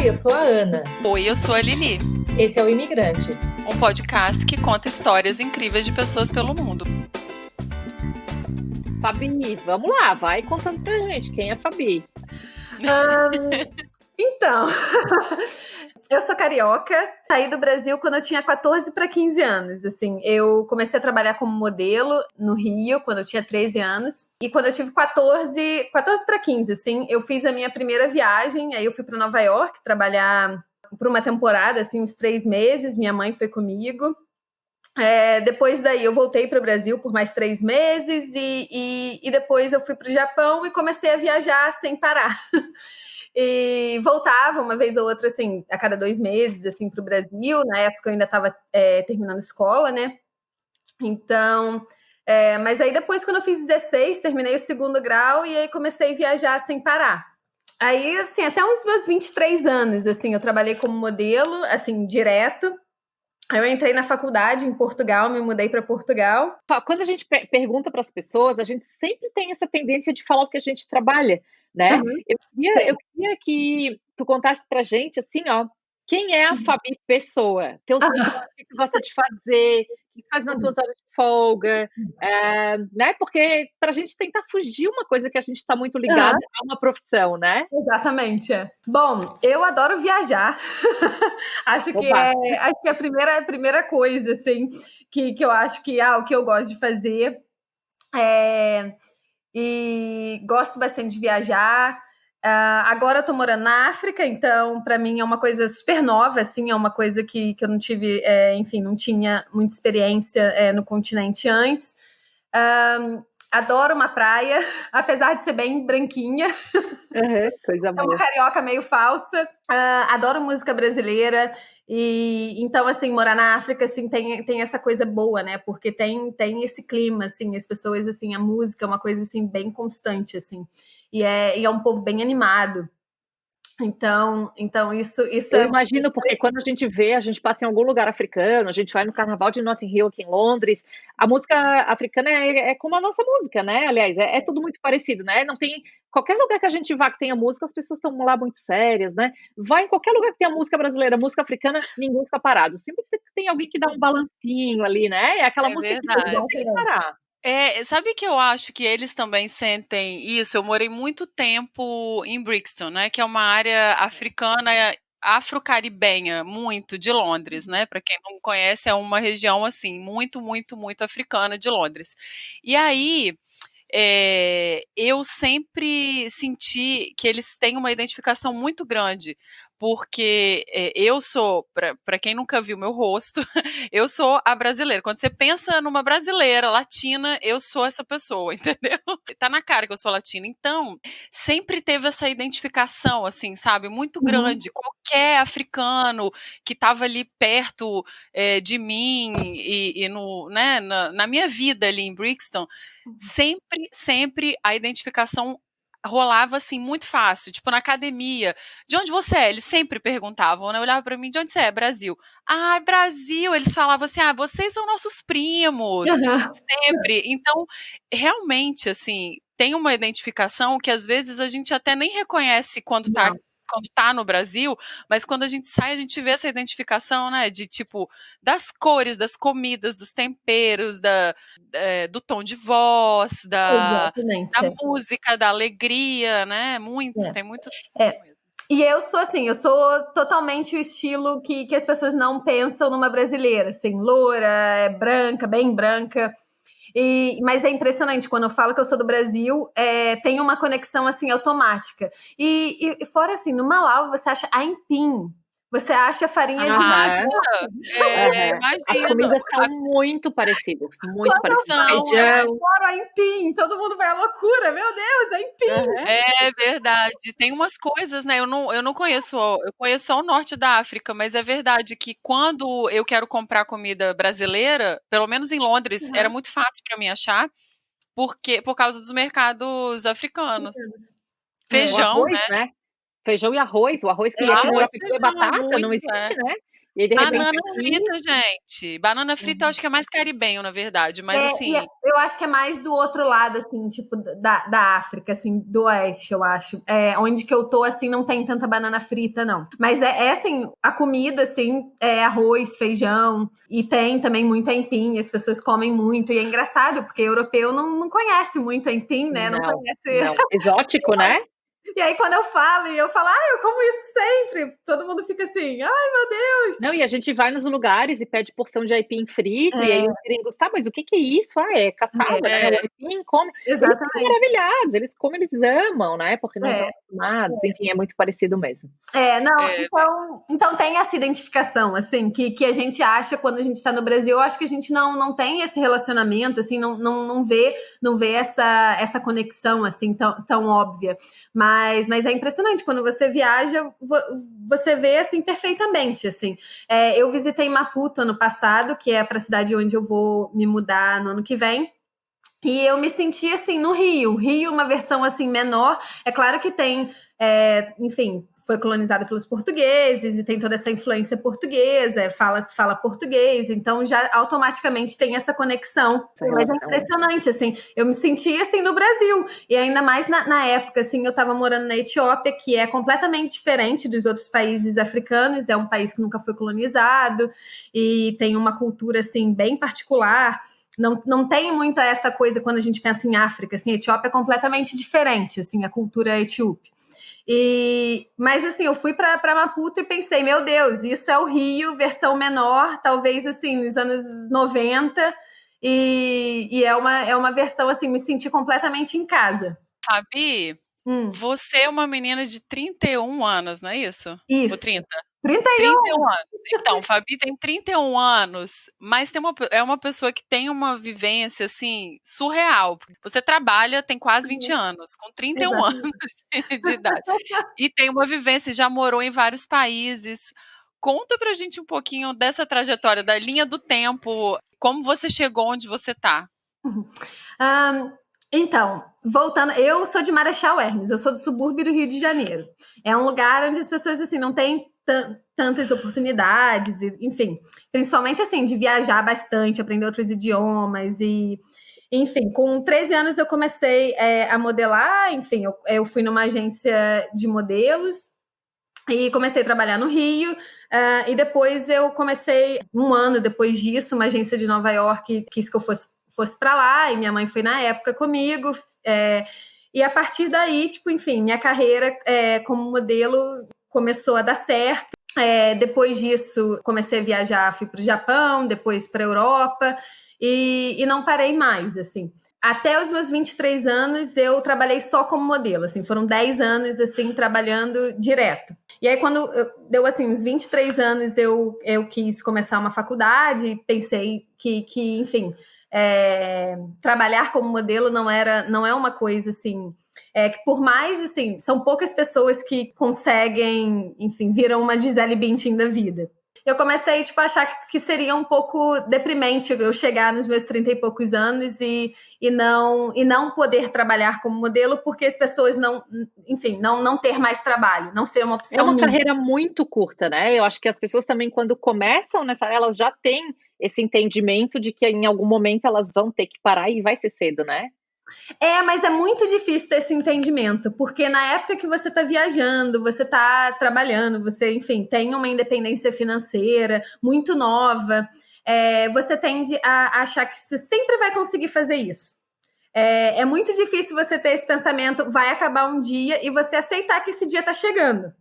Oi, eu sou a Ana. Oi, eu sou a Lili. Esse é o Imigrantes, um podcast que conta histórias incríveis de pessoas pelo mundo. Fabi, vamos lá, vai contando pra gente quem é Fabi. Então, eu sou carioca, saí do Brasil quando eu tinha 14 para 15 anos, assim, eu comecei a trabalhar como modelo no Rio, quando eu tinha 13 anos, e quando eu tive 14 para 15, assim, eu fiz a minha primeira viagem, aí eu fui para Nova York trabalhar por uma temporada, assim, uns 3 meses, minha mãe foi comigo. Depois daí eu voltei para o Brasil por mais 3 meses e depois eu fui para o Japão e comecei a viajar sem parar. E voltava uma vez ou outra, assim, a cada 2 meses, assim, para o Brasil. Na época eu ainda estava terminando escola, né? Então, mas aí depois, quando eu fiz 16, terminei o 2º grau e aí comecei a viajar sem parar. Aí, assim, até uns meus 23 anos, assim, eu trabalhei como modelo, assim, direto. Eu entrei na faculdade em Portugal, me mudei para Portugal. Quando a gente pergunta para as pessoas, a gente sempre tem essa tendência de falar o que a gente trabalha, né? Uhum. Eu queria que tu contasse pra gente, assim, ó, quem é a Fabi pessoa? Teus sonhos, o que tu gosta de fazer, o que tu faz nas tuas horas de folga, né? Porque pra gente tentar fugir uma coisa que a gente está muito ligada a uma profissão, né? Exatamente. Bom, eu adoro viajar. Acho que é a primeira coisa, assim, que eu acho que é o que eu gosto de fazer. E gosto bastante de viajar. Agora eu tô morando na África, então para mim é uma coisa super nova, assim, é uma coisa que eu não tive, enfim, não tinha muita experiência no continente antes. Adoro uma praia, apesar de ser bem branquinha. Coisa boa. É uma carioca meio falsa. Adoro música brasileira. E então, assim, morar na África, assim, tem essa coisa boa, né? Porque tem esse clima, assim, as pessoas, assim, a música é uma coisa, assim, bem constante, assim. E é um povo bem animado. Então isso eu imagino, porque quando a gente passa em algum lugar africano, a gente vai no Carnaval de Notting Hill aqui em Londres, a música africana é como a nossa música, né? Aliás, é tudo muito parecido, né? Não tem qualquer lugar que a gente vá que tenha música, as pessoas estão lá muito sérias, né? Vai em qualquer lugar que tenha música brasileira, música africana, ninguém fica parado. Sempre tem alguém que dá um balancinho ali, né? É aquela música verdade. que não tem que parar. Sabe que eu acho que eles também sentem isso? Eu morei muito tempo em Brixton, né? Que é uma área africana, afro-caribenha, muito, de Londres, né? Para quem não conhece, é uma região, assim, muito, muito, muito africana de Londres. E aí, eu sempre senti que eles têm uma identificação muito grande, porque eu sou, para quem nunca viu meu rosto, eu sou a brasileira. Quando você pensa numa brasileira latina, eu sou essa pessoa, entendeu? Tá na cara que eu sou latina. Então, sempre teve essa identificação, assim, sabe, muito grande. Qualquer africano que estava ali perto de mim e né, na minha vida ali em Brixton, sempre a identificação rolava assim muito fácil, tipo na academia, de onde você é? Eles sempre perguntavam, né? Olhava pra mim, de onde você é? Brasil. Ah, Brasil. Eles falavam assim, vocês são nossos primos. Sempre. Então, realmente, assim, tem uma identificação que às vezes a gente até nem reconhece quando tá no Brasil, mas quando a gente sai, a gente vê essa identificação, né, de tipo, das cores, das comidas, dos temperos, do tom de voz, da música, da alegria, né, muito, tem muito mesmo. E eu sou totalmente o estilo que as pessoas não pensam numa brasileira, assim, loura, branca, bem branca. Mas é impressionante, quando eu falo que eu sou do Brasil, tem uma conexão, assim, automática. E fora, assim, no Malau, você acha aipim, você acha farinha de Imagina. As comidas são muito parecidas, muito parecidas. Feijão. Aipim, todo mundo vai à loucura, meu Deus, aipim. É verdade, tem umas coisas, né, eu não conheço, eu conheço só o norte da África, mas é verdade que quando eu quero comprar comida brasileira, pelo menos em Londres, era muito fácil para mim achar, por causa dos mercados africanos. Feijão, arroz, né? Feijão e arroz, o arroz que é batata, não existe, né? E aí, de repente, Banana aqui, frita, gente. Banana frita eu acho que é mais caribenho, na verdade. Mas assim, eu acho que é mais do outro lado, assim, tipo, da África, assim, do oeste, eu acho. Onde que eu tô, assim, não tem tanta banana frita, não. Mas assim, a comida, assim, é arroz, feijão, e tem também muito aipim, as pessoas comem muito. E é engraçado, porque europeu não conhece muito aipim, né? Não conhece. não. Exótico, né? E aí, quando eu falo, eu como isso sempre, todo mundo fica assim, ai, meu Deus. Não, e a gente vai nos lugares e pede porção de aipim frito, e aí os gringos, tá, mas o que é isso? É caçada, né? O aipim come. Exatamente. Eles ficam maravilhados, eles comem, eles amam, né? Porque não estão acostumados, enfim, é muito parecido mesmo. Então tem essa identificação, assim, que a gente acha quando a gente está no Brasil. Eu acho que a gente não tem esse relacionamento, assim, não vê essa conexão, assim, tão óbvia. Mas é impressionante, quando você viaja, você vê, assim, perfeitamente, assim. Eu visitei Maputo ano passado, que é para a cidade onde eu vou me mudar no ano que vem. E eu me senti, assim, no Rio. Rio, uma versão, assim, menor. É claro que tem, enfim, foi colonizada pelos portugueses e tem toda essa influência portuguesa, se fala português, então já automaticamente tem essa conexão. Mas é impressionante, assim, eu me senti, assim, no Brasil. E ainda mais na época, assim, eu estava morando na Etiópia, que é completamente diferente dos outros países africanos, é um país que nunca foi colonizado e tem uma cultura, assim, bem particular. Não tem muita essa coisa quando a gente pensa em África, assim, a Etiópia é completamente diferente, assim, a cultura etíope. Mas, assim, eu fui para Maputo e pensei, meu Deus, isso é o Rio, versão menor, talvez, assim, nos anos 90, e é uma versão, assim, me senti completamente em casa. Fabi, você é uma menina de 31 anos, não é isso? Isso. Ou 30? 31 anos. Então, Fabi tem 31 anos, mas é uma pessoa que tem uma vivência, assim, surreal. Você trabalha, tem quase 20 anos, com 31 anos de idade. E tem uma vivência, já morou em vários países. Conta pra gente um pouquinho dessa trajetória, da linha do tempo, como você chegou onde você tá. Então, voltando, eu sou de Marechal Hermes, eu sou do subúrbio do Rio de Janeiro. É um lugar onde as pessoas, assim, não têm tantas oportunidades, enfim, principalmente, assim, de viajar bastante, aprender outros idiomas e, enfim, com 13 anos eu comecei a modelar, enfim, eu fui numa agência de modelos e comecei a trabalhar no Rio, e depois eu comecei, um ano depois disso, uma agência de Nova York quis que eu fosse para lá, e minha mãe foi na época comigo, e a partir daí, tipo, enfim, minha carreira como modelo começou a dar certo. Depois disso, comecei a viajar, fui para o Japão, depois para a Europa, e não parei mais, assim. Até os meus 23 anos, eu trabalhei só como modelo, assim, foram 10 anos, assim, trabalhando direto. E aí, quando deu, assim, uns 23 anos, eu quis começar uma faculdade, pensei que enfim, trabalhar como modelo não é uma coisa, assim, que por mais, assim, são poucas pessoas que conseguem, enfim, viram uma Gisele Bündchen da vida. Eu comecei, tipo, a achar que seria um pouco deprimente eu chegar nos meus 30 e poucos anos e não poder trabalhar como modelo, porque as pessoas não ter mais trabalho, não ser uma opção. É uma carreira muito curta, né? Eu acho que as pessoas também, quando começam elas já têm esse entendimento de que em algum momento elas vão ter que parar e vai ser cedo, né? Mas é muito difícil ter esse entendimento, porque na época que você está viajando, você está trabalhando, você, enfim, tem uma independência financeira muito nova, você tende a achar que você sempre vai conseguir fazer isso. É muito difícil você ter esse pensamento, vai acabar um dia, e você aceitar que esse dia está chegando.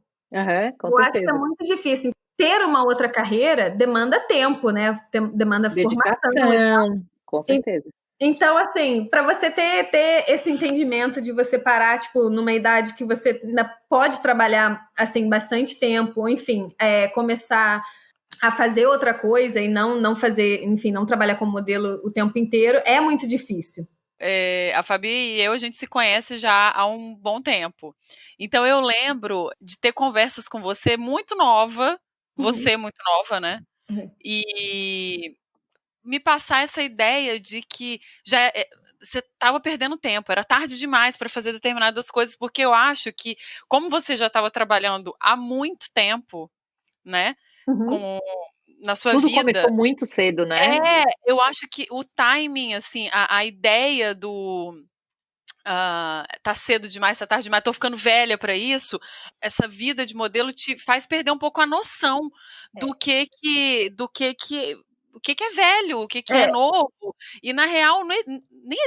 Com certeza. Acho que é muito difícil. Ter uma outra carreira demanda tempo, né? Demanda dedicação, com certeza. Então, assim, para você ter esse entendimento de você parar, tipo, numa idade que você ainda pode trabalhar, assim, bastante tempo, enfim, começar a fazer outra coisa e não fazer, enfim, não trabalhar como modelo o tempo inteiro, é muito difícil. A Fabi e eu, a gente se conhece já há um bom tempo. Então, eu lembro de ter conversas com você muito nova, você muito nova, né? E me passar essa ideia de que você estava perdendo tempo, era tarde demais para fazer determinadas coisas, porque eu acho que, como você já estava trabalhando há muito tempo, né, na sua Tudo vida. começou muito cedo, né? Eu acho que o timing, assim, a ideia do tá cedo demais, tá tarde demais, tô ficando velha pra isso, essa vida de modelo te faz perder um pouco a noção do que é velho, o que é novo, e na real nem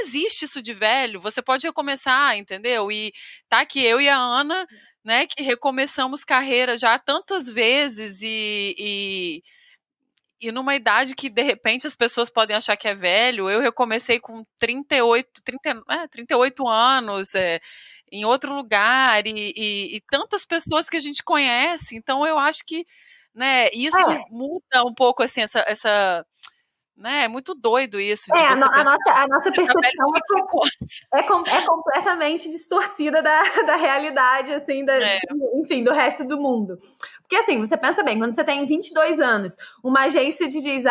existe isso de velho, você pode recomeçar, entendeu? E tá aqui eu e a Ana, né, que recomeçamos carreira já tantas vezes e numa idade que, de repente, as pessoas podem achar que é velho, eu recomecei com 38 anos, em outro lugar, e tantas pessoas que a gente conhece, então eu acho que, né, isso muda um pouco, assim, essa né, é muito doido isso, de você a nossa percepção é completamente distorcida da realidade, assim, enfim, do resto do mundo. Porque, assim, você pensa bem, quando você tem 22 anos, uma agência te diz,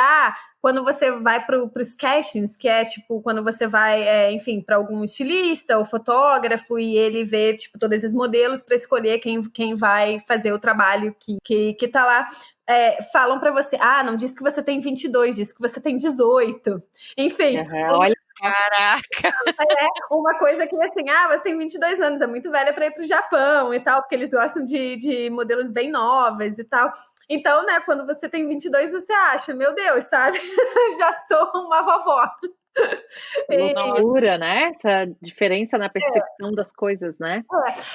quando você vai para os castings, que é, tipo, quando você vai, enfim, para algum estilista ou fotógrafo e ele vê, tipo, todos esses modelos para escolher quem vai fazer o trabalho que tá lá. Falam pra você, não diz que você tem 22, diz que você tem 18. Enfim. Olha. Caraca! Uma coisa que, assim, você tem 22 anos, é muito velha pra ir pro Japão e tal, porque eles gostam de modelos bem novas e tal. Então, né, quando você tem 22, você acha, meu Deus, sabe? Já sou uma vovó. Loucura, né? Essa diferença na percepção das coisas, né?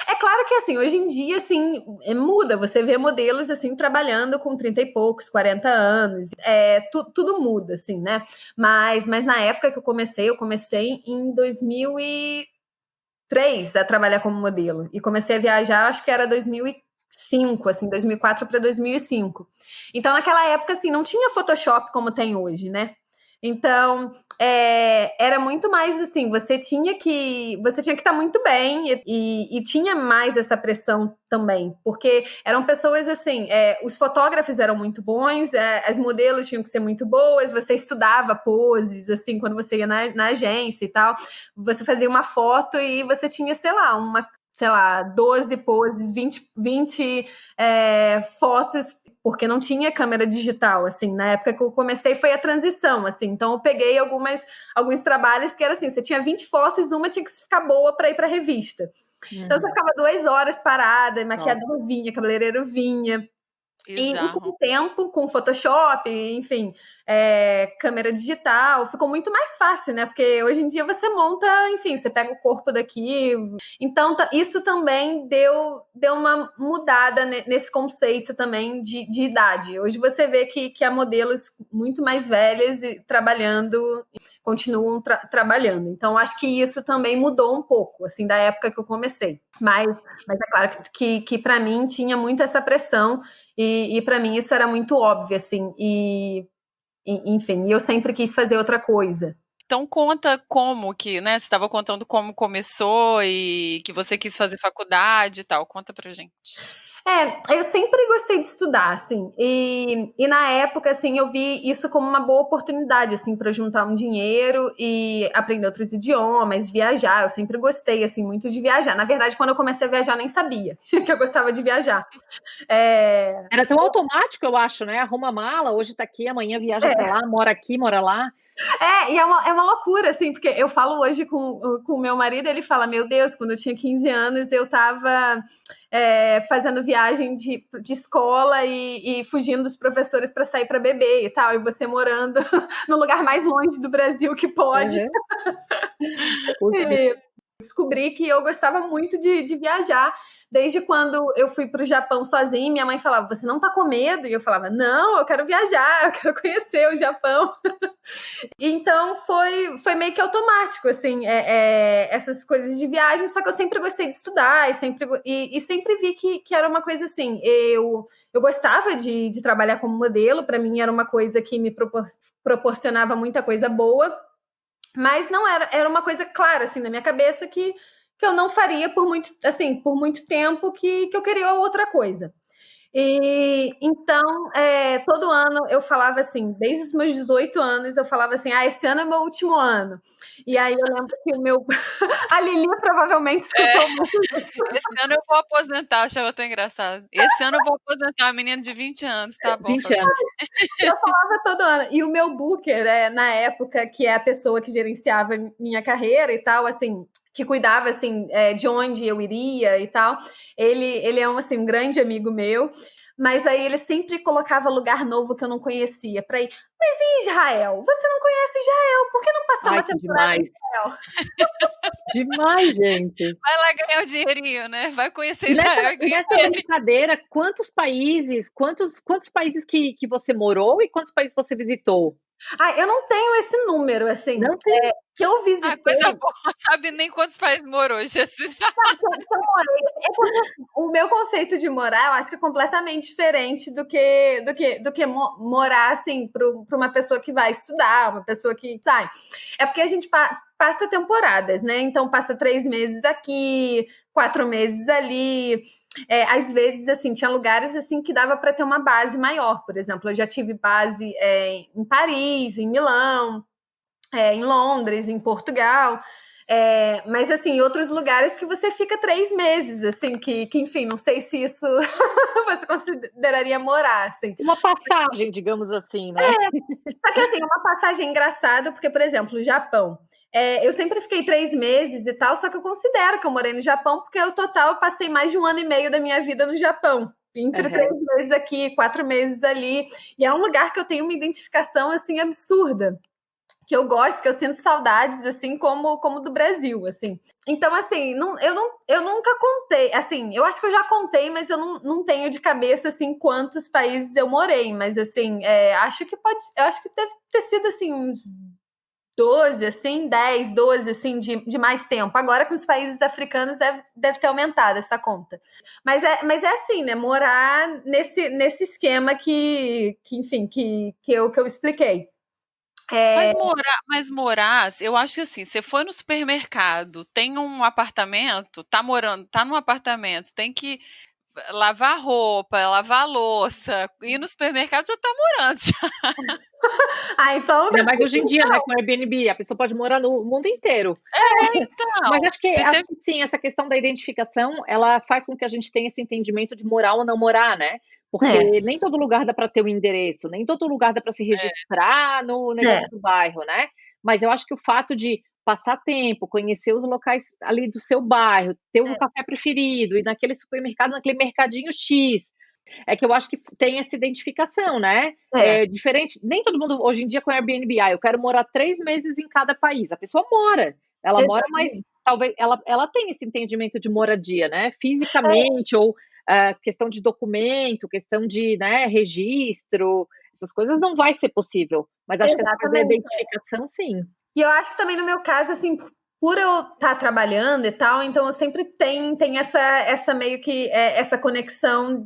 É claro que, assim, hoje em dia, assim, muda. Você vê modelos, assim, trabalhando com 30 e poucos, 40 anos. Tudo muda, assim, né? Mas na época que eu comecei em 2003 a trabalhar como modelo. E comecei a viajar, acho que era 2005, assim, 2004 para 2005. Então, naquela época, assim, não tinha Photoshop como tem hoje, né? Então, era muito mais assim, você tinha que estar muito bem e tinha mais essa pressão também, porque eram pessoas assim, os fotógrafos eram muito bons, as modelos tinham que ser muito boas, você estudava poses, assim, quando você ia na agência e tal, você fazia uma foto e você tinha, sei lá, 12 poses, 20 fotos, porque não tinha câmera digital, assim, na época que eu comecei foi a transição, assim, então eu peguei alguns trabalhos que era assim, você tinha 20 fotos, uma tinha que ficar boa para ir para revista. Então você ficava 2 horas parada, maquiador vinha, cabeleireiro vinha. E com o tempo, com Photoshop, enfim, câmera digital, ficou muito mais fácil, né? Porque hoje em dia você monta, enfim, você pega o corpo daqui. Então, isso também deu uma mudada nesse conceito também de idade. Hoje você vê que há modelos muito mais velhas e continuam trabalhando. Então, acho que isso também mudou um pouco, assim, da época que eu comecei. Mas é claro que para mim tinha muito essa pressão e para mim isso era muito óbvio, assim, enfim, eu sempre quis fazer outra coisa. Então conta como que, né, você estava contando como começou e que você quis fazer faculdade e tal, conta pra gente. Eu sempre gostei de estudar, assim, e na época, assim, eu vi isso como uma boa oportunidade, assim, para juntar um dinheiro e aprender outros idiomas, viajar. Eu sempre gostei, assim, muito de viajar. Na verdade, quando eu comecei a viajar, eu nem sabia que eu gostava de viajar. Era tão automático, eu acho, né? Arruma mala, hoje tá aqui, amanhã viaja pra lá, mora aqui, mora lá. E é uma loucura, assim, porque eu falo hoje com o meu marido, ele fala, meu Deus, quando eu tinha 15 anos, eu tava fazendo viagem de escola e fugindo dos professores para sair para beber e tal, e você morando no lugar mais longe do Brasil que pode. E descobri que eu gostava muito de viajar. Desde quando eu fui para o Japão sozinha, minha mãe falava, você não tá com medo? E eu falava, não, eu quero viajar, eu quero conhecer o Japão. Então foi meio que automático, assim, essas coisas de viagem, só que eu sempre gostei de estudar e sempre vi que era uma coisa assim, eu gostava de trabalhar como modelo, para mim era uma coisa que me proporcionava muita coisa boa, mas não era uma coisa clara, assim, na minha cabeça que eu não faria por muito tempo, que eu queria outra coisa. E então, todo ano eu falava assim, desde os meus 18 anos, eu falava assim, esse ano é meu último ano. E aí eu lembro que o meu... A Lili provavelmente escutou muito. Esse ano eu vou aposentar, achava tão engraçado. Esse ano eu vou aposentar, a menina de 20 anos, tá bom. 20 anos. Eu falava todo ano. E o meu booker, na época, que é a pessoa que gerenciava minha carreira e tal, assim, que cuidava, assim, de onde eu iria e tal, ele é um grande amigo meu, mas aí ele sempre colocava lugar novo que eu não conhecia pra ir. Mas e Israel? Você não conhece Israel? Por que não passar uma temporada em Israel? Demais, gente. Vai lá ganhar o dinheirinho, né? Vai conhecer Israel e ganhar nessa brincadeira, quantos países que você morou e quantos países você visitou? Eu não tenho esse número, assim. Não tem. Que eu visitei... coisa boa, sabe nem quantos países morou, Jesus. O meu conceito de morar, eu acho que é completamente diferente do que morar, assim, para uma pessoa que vai estudar, uma pessoa que sai. É porque a gente passa temporadas, né? Então, passa 3 meses aqui, 4 meses ali. Às vezes, assim, tinha lugares assim que dava para ter uma base maior. Por exemplo, eu já tive base em Paris, em Milão, em Londres, em Portugal, mas assim, em outros lugares que você fica 3 meses, assim, que enfim, não sei se isso você consideraria morar, assim. Uma passagem, digamos assim, né? Só que assim, uma passagem engraçada, porque, por exemplo, o Japão. Eu sempre fiquei 3 meses e tal, só que eu considero que eu morei no Japão, porque no total eu passei mais de 1 ano e meio da minha vida no Japão. Entre 3 meses aqui, 4 meses ali. E é um lugar que eu tenho uma identificação, assim, absurda. Que eu gosto, que eu sinto saudades, assim, como do Brasil, assim. Então, assim, eu nunca contei, assim, eu acho que eu já contei, mas eu não tenho de cabeça, assim, quantos países eu morei, mas, assim, acho que deve ter sido, assim, uns 12, assim, 10, 12, assim, de mais tempo. Agora com os países africanos deve ter aumentado essa conta. Mas é assim, né, morar nesse esquema que enfim, que eu expliquei. Mas morar, eu acho que assim, você foi no supermercado, tem um apartamento, tá num apartamento, tem que lavar roupa, lavar louça, ir no supermercado já tá morando. Então... Ainda mais hoje em dia, né, com Airbnb, a pessoa pode morar no mundo inteiro. Então. Mas acho que sim, essa questão da identificação, ela faz com que a gente tenha esse entendimento de morar ou não morar, né? Porque nem todo lugar dá para ter um endereço, nem todo lugar dá para se registrar no negócio do bairro, né? Mas eu acho que o fato de passar tempo, conhecer os locais ali do seu bairro, ter um café preferido, ir naquele supermercado, naquele mercadinho X, é que eu acho que tem essa identificação, né? Diferente, nem todo mundo hoje em dia com Airbnb, eu quero morar 3 meses em cada país. A pessoa mora, ela mora, mas talvez ela tenha esse entendimento de moradia, né? Fisicamente ou questão de documento, questão de, né, registro, essas coisas não vai ser possível. Mas acho que a identificação, sim. E eu acho que também no meu caso, assim, por eu estar trabalhando e tal, então eu sempre tenho essa meio que essa conexão.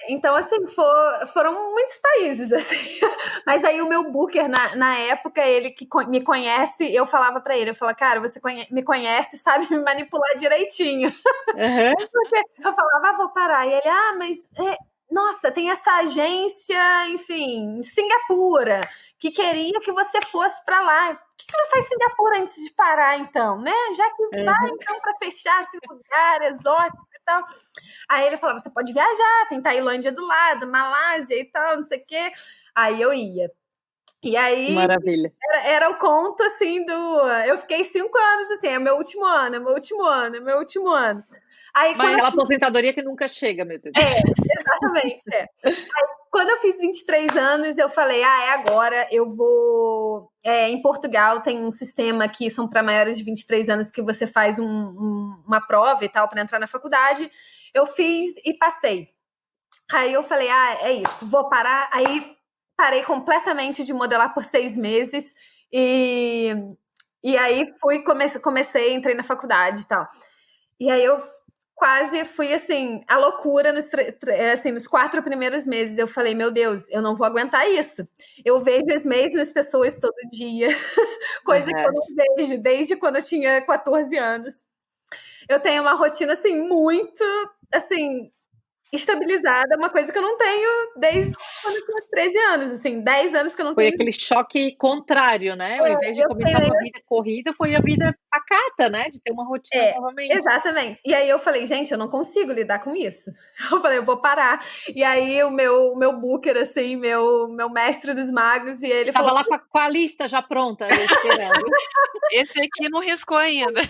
Então, assim, foram muitos países, assim. Mas aí o meu booker, na época, ele que me conhece, eu falava pra ele, eu falava, cara, você me conhece, sabe me manipular direitinho. Porque eu falava, vou parar. E ele, mas... nossa, tem essa agência, enfim, em Singapura, que queria que você fosse para lá. Por que não faz Singapura antes de parar, então, né? Já que vai, então, para fechar esse lugar exótico e tal. Aí ele falava, você pode viajar, tem Tailândia do lado, Malásia e tal, não sei o quê. Aí eu ia. E aí, maravilha. Era o conto, assim, eu fiquei 5 anos, assim, é meu último ano. Aí, mas aquela aposentadoria que nunca chega, meu Deus. Exatamente, Aí, quando eu fiz 23 anos, eu falei, agora eu vou... em Portugal tem um sistema que são para maiores de 23 anos que você faz uma prova e tal para entrar na faculdade. Eu fiz e passei. Aí eu falei, é isso, vou parar. Aí parei completamente de modelar por 6 meses e aí comecei, entrei na faculdade e tal. E aí eu quase fui, assim, a loucura nos 4 primeiros meses. Eu falei, meu Deus, eu não vou aguentar isso. Eu vejo as mesmas pessoas todo dia, coisa que eu não vejo desde quando eu tinha 14 anos. Eu tenho uma rotina, assim, muito, assim, estabilizada, uma coisa que eu não tenho desde quando eu tinha 13 anos, assim, 10 anos que eu não Foi tenho. aquele choque contrário, né? Ao invés de eu começar tenho- uma vida corrida, foi a vida pacata, né? De ter uma rotina novamente. Exatamente. E aí eu falei, gente, eu não consigo lidar com isso. Eu falei, eu vou parar. E aí o meu booker, assim, meu mestre dos magos, e ele Tava falou... lá com a lista já pronta, esperando. Esse aqui não riscou ainda.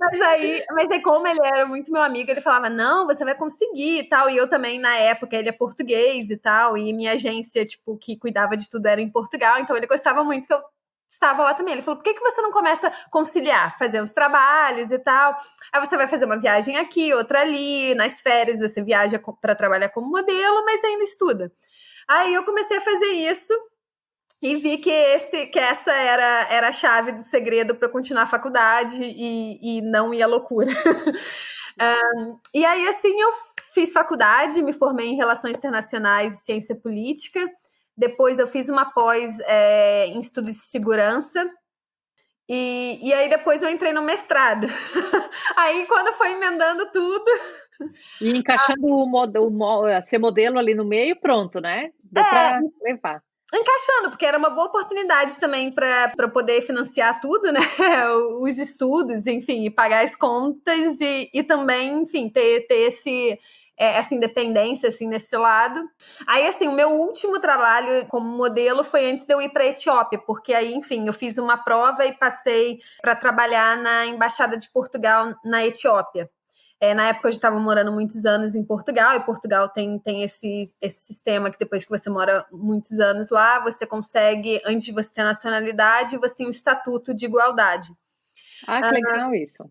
Mas aí, como ele era muito meu amigo, ele falava, não, você vai conseguir e tal. E eu também, na época, ele é português e tal. E minha agência, tipo, que cuidava de tudo era em Portugal. Então ele gostava muito que eu estava lá também. Ele falou, por que você não começa a conciliar? Fazer uns trabalhos e tal. Aí você vai fazer uma viagem aqui, outra ali. Nas férias você viaja para trabalhar como modelo, mas ainda estuda. Aí eu comecei a fazer isso. E vi que essa era a chave do segredo para continuar a faculdade e não ir à loucura. E aí, assim, eu fiz faculdade, me formei em Relações Internacionais e Ciência Política. Depois eu fiz uma pós em Estudos de Segurança. E aí depois eu entrei no mestrado. Aí quando foi emendando tudo... E encaixando ser modelo ali no meio, pronto, né? Deu para levar. Encaixando, porque era uma boa oportunidade também para poder financiar tudo, né? Os estudos, enfim, e pagar as contas e também, enfim, ter essa independência, assim, nesse lado. Aí, assim, o meu último trabalho como modelo foi antes de eu ir para a Etiópia, porque aí, enfim, eu fiz uma prova e passei para trabalhar na Embaixada de Portugal na Etiópia. Na época eu já estava morando muitos anos em Portugal, e Portugal tem esse sistema que depois que você mora muitos anos lá, você consegue, antes de você ter nacionalidade, você tem um estatuto de igualdade. Ah, que legal isso.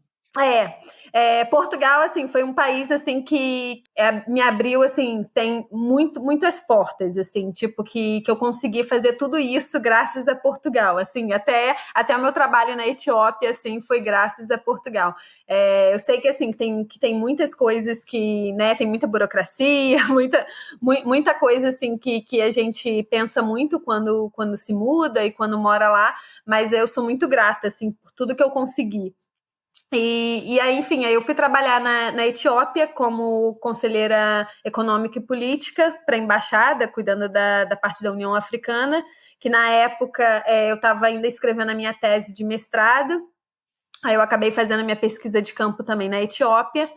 Portugal, assim, foi um país, assim, que me abriu, assim, tem muitas portas, assim, tipo, que eu consegui fazer tudo isso graças a Portugal, assim, até o meu trabalho na Etiópia, assim, foi graças a Portugal. Eu sei que, assim, que tem muitas coisas que, né, tem muita burocracia, muita coisa, assim, que a gente pensa muito quando se muda e quando mora lá, mas eu sou muito grata, assim, por tudo que eu consegui. E aí, enfim, aí eu fui trabalhar na Etiópia como conselheira econômica e política para a embaixada, cuidando da parte da União Africana, que na época eu estava ainda escrevendo a minha tese de mestrado, aí eu acabei fazendo a minha pesquisa de campo também na Etiópia.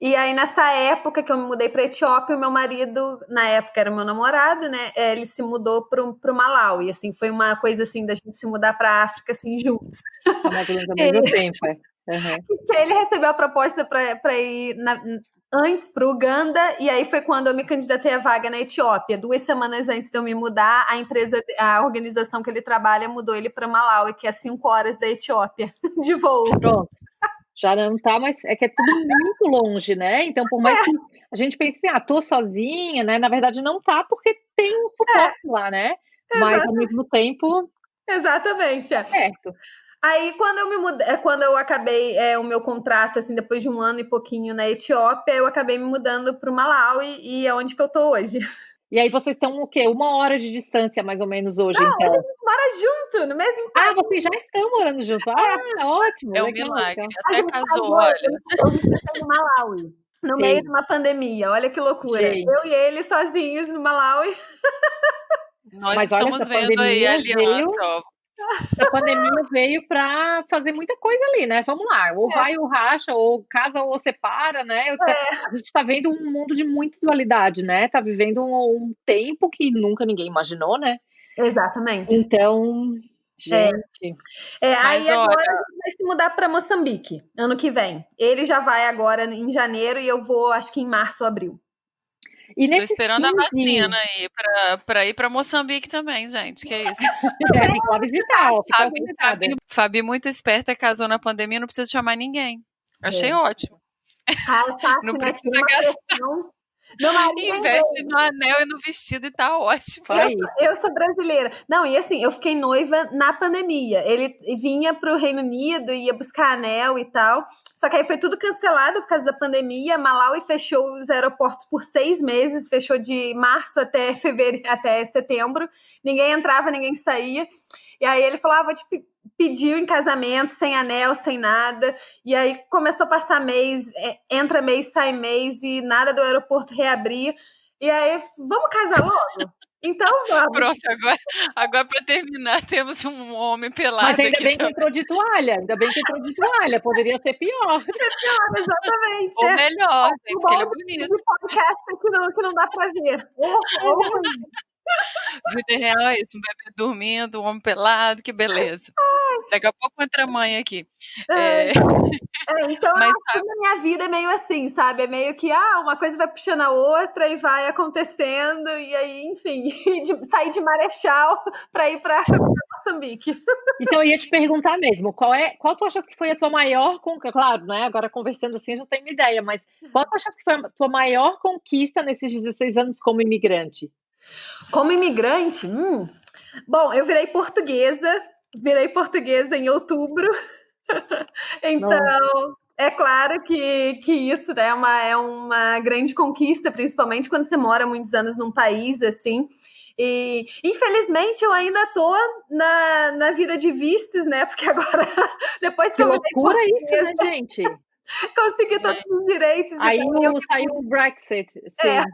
E aí, nessa época que eu me mudei para a Etiópia, o meu marido, na época era meu namorado, né? Ele se mudou para o Malawi, assim, foi uma coisa assim da gente se mudar para a África assim juntos. Mais ou menos ao mesmo tempo, Uhum. Ele recebeu a proposta para ir antes para o Uganda, e aí foi quando eu me candidatei à vaga na Etiópia. 2 semanas antes de eu me mudar, a organização que ele trabalha mudou ele para Malawi, que é 5 horas da Etiópia de voo. Pronto. Já não tá, mas é que é tudo muito longe, né? Então, por mais que a gente pense, tô sozinha, né? Na verdade, não tá, porque tem um suporte lá, né? Mas, ao mesmo tempo... Exatamente. Certo. Aí, quando eu me mudei, quando eu acabei o meu contrato, assim, depois de 1 ano e pouquinho na Etiópia, eu acabei me mudando para o Malawi, e é onde que eu tô hoje. E aí vocês estão o quê? 1 hora de distância, mais ou menos, hoje, Não, então? a gente mora junto, no mesmo país. Vocês já estão morando juntos. Ótimo. É um legal, milagre. então. Até casou, olha. Eu me mudei no Malawi, no meio de uma pandemia. Olha que loucura. Gente. Eu e ele sozinhos no Malawi. Nós Mas olha, estamos essa vendo aí a aliança, ó. A pandemia veio para fazer muita coisa ali, né? Vamos lá, ou vai ou racha, ou casa ou separa, né? A gente está vendo um mundo de muita dualidade, né? Tá vivendo um tempo que nunca ninguém imaginou, né? Exatamente. Então, gente... Mas aí agora a gente vai se mudar para Moçambique, ano que vem. Ele já vai agora em janeiro e eu vou, acho que em março ou abril. E tô esperando a vacina aí pra ir pra Moçambique também, gente. Que é isso? Tem que lá visitar, ó. Fabi, muito esperta, casou na pandemia, não precisa chamar ninguém. Achei ótimo. Fácil, não né? precisa gastar. Investe no anel e no vestido e tá ótimo. Eu sou brasileira. Não, e assim, eu fiquei noiva na pandemia. Ele vinha pro Reino Unido, ia buscar anel e tal. Só que aí foi tudo cancelado por causa da pandemia. Malawi fechou os aeroportos por 6 meses, fechou de março até setembro. Ninguém entrava, ninguém saía. E aí ele falou, vou te pedir em casamento, sem anel, sem nada. E aí começou a passar mês, entra mês, sai mês, e nada do aeroporto reabrir. E aí, vamos casar logo? Então vamos. Pronto, agora para terminar, temos um homem pelado. Mas ainda aqui bem que também. entrou de toalha, poderia ser pior. Exatamente. Ou melhor, gente, que ele é bonito. De podcast que não dá pra ver. Vida real é isso, um bebê dormindo, um homem pelado, que beleza. Daqui a pouco entra a mãe aqui. Então, Mas, tudo na minha vida é meio assim, sabe? É meio que, uma coisa vai puxando a outra e vai acontecendo, e aí, enfim, sair de Marechal para ir para Moçambique. Então, eu ia te perguntar mesmo, qual tu achas que foi a tua maior conquista? Claro, né? Agora conversando assim, eu já tenho uma ideia, mas qual tu achas que foi a tua maior conquista nesses 16 anos como imigrante? Como imigrante? Bom, eu virei portuguesa em outubro. Então, é claro que isso, né, é uma grande conquista, principalmente quando você mora muitos anos num país, assim. E, infelizmente, eu ainda tô na vida de vistos, né, porque agora, depois que eu virei loucura isso, né, gente? Consegui todos os direitos. Aí saiu o Brexit, sim.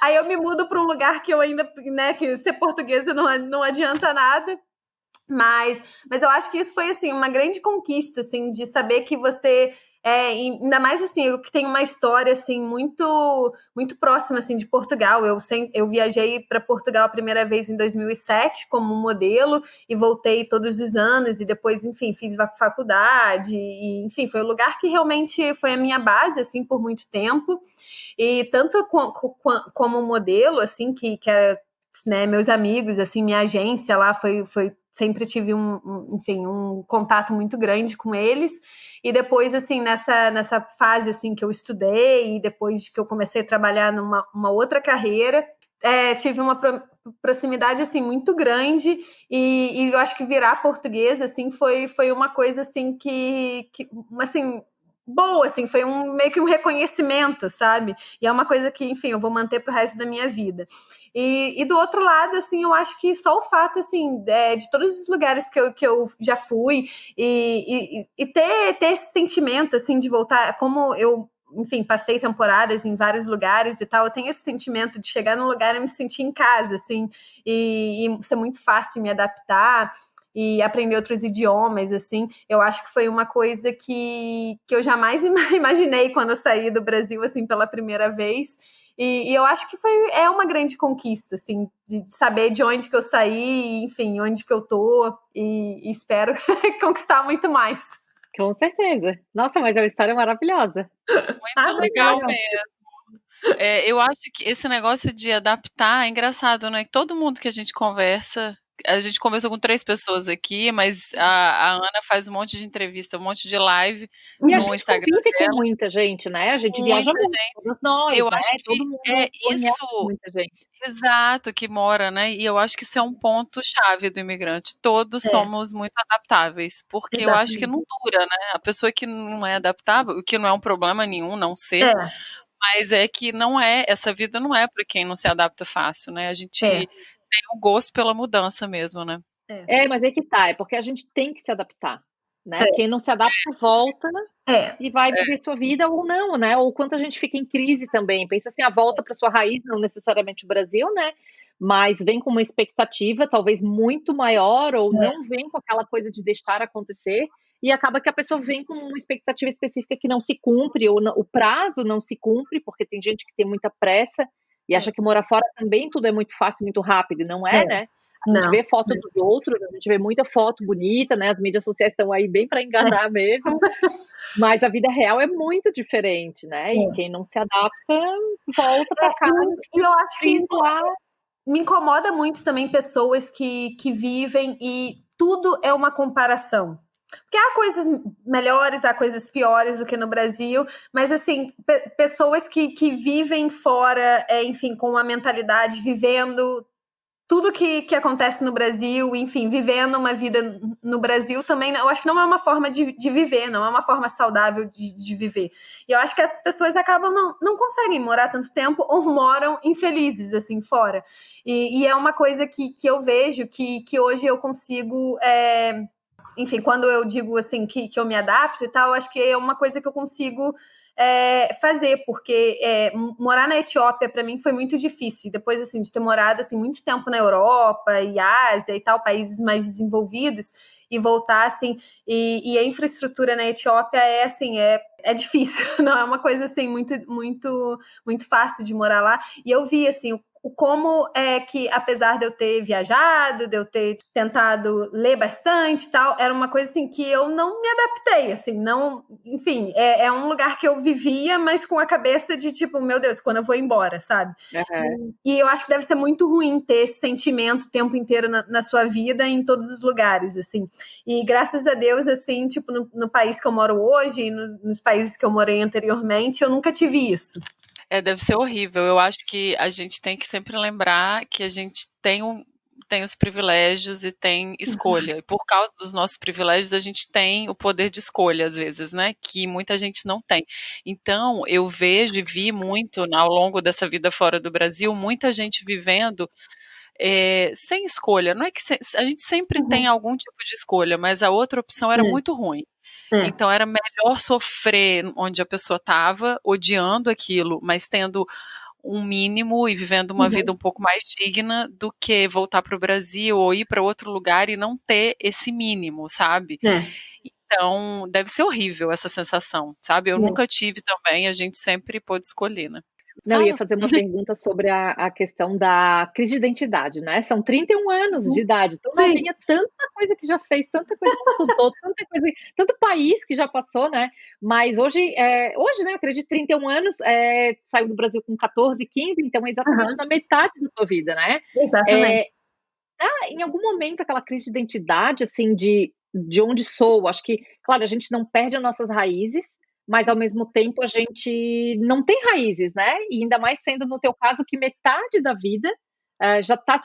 Aí eu me mudo para um lugar que eu ainda, né, que ser portuguesa não adianta nada. Mas eu acho que isso foi, assim, uma grande conquista, assim, de saber que você... ainda mais, assim, eu que tenho uma história, assim, muito, muito próxima, assim, de Portugal. Eu viajei para Portugal a primeira vez em 2007 como modelo e voltei todos os anos e depois, enfim, fiz faculdade e, enfim, foi o lugar que realmente foi a minha base, assim, por muito tempo. E tanto como modelo, assim, que era, né, meus amigos, assim, minha agência lá foi sempre tive um contato muito grande com eles. E depois, assim, nessa fase, assim, que eu estudei e depois que eu comecei a trabalhar numa outra carreira, tive uma proximidade, assim, muito grande e eu acho que virar portuguesa, assim, foi uma coisa, assim, que assim, boa, assim, foi meio que um reconhecimento, sabe? E é uma coisa que, enfim, eu vou manter pro resto da minha vida. E do outro lado, assim, eu acho que só o fato, assim, de todos os lugares que eu já fui e ter esse sentimento, assim, de voltar, como eu, enfim, passei temporadas em vários lugares e tal, eu tenho esse sentimento de chegar num lugar e me sentir em casa, assim, e ser muito fácil de me adaptar e aprender outros idiomas, assim, eu acho que foi uma coisa que eu jamais imaginei quando eu saí do Brasil, assim, pela primeira vez. E eu acho que é uma grande conquista, assim, de saber de onde que eu saí, enfim, onde que eu tô, e espero conquistar muito mais. Com certeza. Nossa, mas é uma história maravilhosa. Muito legal mesmo. Eu acho que esse negócio de adaptar é engraçado, né? Todo mundo que a gente conversou com 3 pessoas aqui, mas a Ana faz um monte de entrevista, um monte de live e no Instagram convive dela. Com muita gente, né? A gente viaja muito, todos nós, eu né? acho que todo mundo isso, muita gente. Exato, que mora, né? E eu acho que isso é um ponto chave do imigrante. Todos somos muito adaptáveis, porque eu acho que não dura, né? A pessoa que não é adaptável, o que não é um problema nenhum não ser, mas é que essa vida não é para quem não se adapta fácil, né? A gente tem um gosto pela mudança mesmo, né? Mas aí que tá, é porque a gente tem que se adaptar, né? Quem não se adapta volta e vai viver sua vida ou não, né? Ou quanto a gente fica em crise também. Pensa assim, a volta para sua raiz, não necessariamente o Brasil, né? Mas vem com uma expectativa talvez muito maior ou não vem com aquela coisa de deixar acontecer e acaba que a pessoa vem com uma expectativa específica que não se cumpre ou o prazo não se cumpre, porque tem gente que tem muita pressa e acha que morar fora também tudo é muito fácil, muito rápido, e não né? A gente vê foto dos outros, a gente vê muita foto bonita, né? As mídias sociais estão aí bem para enganar mesmo, mas a vida real é muito diferente, né? E quem não se adapta volta para casa. E eu acho que me incomoda muito também pessoas que vivem e tudo é uma comparação. Porque há coisas melhores, há coisas piores do que no Brasil, mas assim, pessoas que vivem fora, enfim, com uma mentalidade, vivendo tudo que acontece no Brasil, enfim, vivendo uma vida no Brasil também, eu acho que não é uma forma de viver, não é uma forma saudável de viver. E eu acho que essas pessoas acabam não conseguem morar tanto tempo ou moram infelizes, assim, fora. E é uma coisa que eu vejo que hoje eu consigo... enfim, quando eu digo, assim, que eu me adapto e tal, acho que é uma coisa que eu consigo... fazer, porque morar na Etiópia para mim foi muito difícil, depois assim de ter morado assim muito tempo na Europa e Ásia e tal, países mais desenvolvidos, e voltar assim, e a infraestrutura na Etiópia é difícil, não é uma coisa assim muito fácil de morar lá, e eu vi assim como é que, apesar de eu ter viajado, de eu ter tentado ler bastante e tal, era uma coisa assim que eu não me adaptei, assim, não, enfim, é um lugar que eu vivia, mas com a cabeça de tipo, meu Deus, quando eu vou embora, sabe? E eu acho que deve ser muito ruim ter esse sentimento o tempo inteiro na sua vida, em todos os lugares, assim. E graças a Deus, assim, tipo, no país que eu moro hoje, e nos países que eu morei anteriormente, eu nunca tive isso. Deve ser horrível. Eu acho que a gente tem que sempre lembrar que a gente tem os privilégios e tem escolha. E por causa dos nossos privilégios, a gente tem o poder de escolha, às vezes, né? Que muita gente não tem. Então, eu vejo e vi muito, ao longo dessa vida fora do Brasil, muita gente vivendo sem escolha. Não é que a gente sempre tem algum tipo de escolha, mas a outra opção era muito ruim. Então era melhor sofrer onde a pessoa estava, odiando aquilo, mas tendo um mínimo e vivendo uma vida um pouco mais digna, do que voltar para o Brasil ou ir para outro lugar e não ter esse mínimo, sabe? Então deve ser horrível essa sensação, sabe? Eu nunca tive também, a gente sempre pôde escolher, né? Não, eu ia fazer uma pergunta sobre a questão da crise de identidade, né? São 31 anos de idade, então novinha, tanta coisa que já fez, tanta coisa que estudou, tanta coisa, tanto país que já passou, né? Mas hoje, né, acredito, 31 anos, saiu do Brasil com 14, 15, então é exatamente na metade da tua vida, né? Exatamente. Em algum momento, aquela crise de identidade, assim, de onde sou, acho que, claro, a gente não perde as nossas raízes, mas ao mesmo tempo a gente não tem raízes, né? E ainda mais sendo no teu caso que metade da vida já está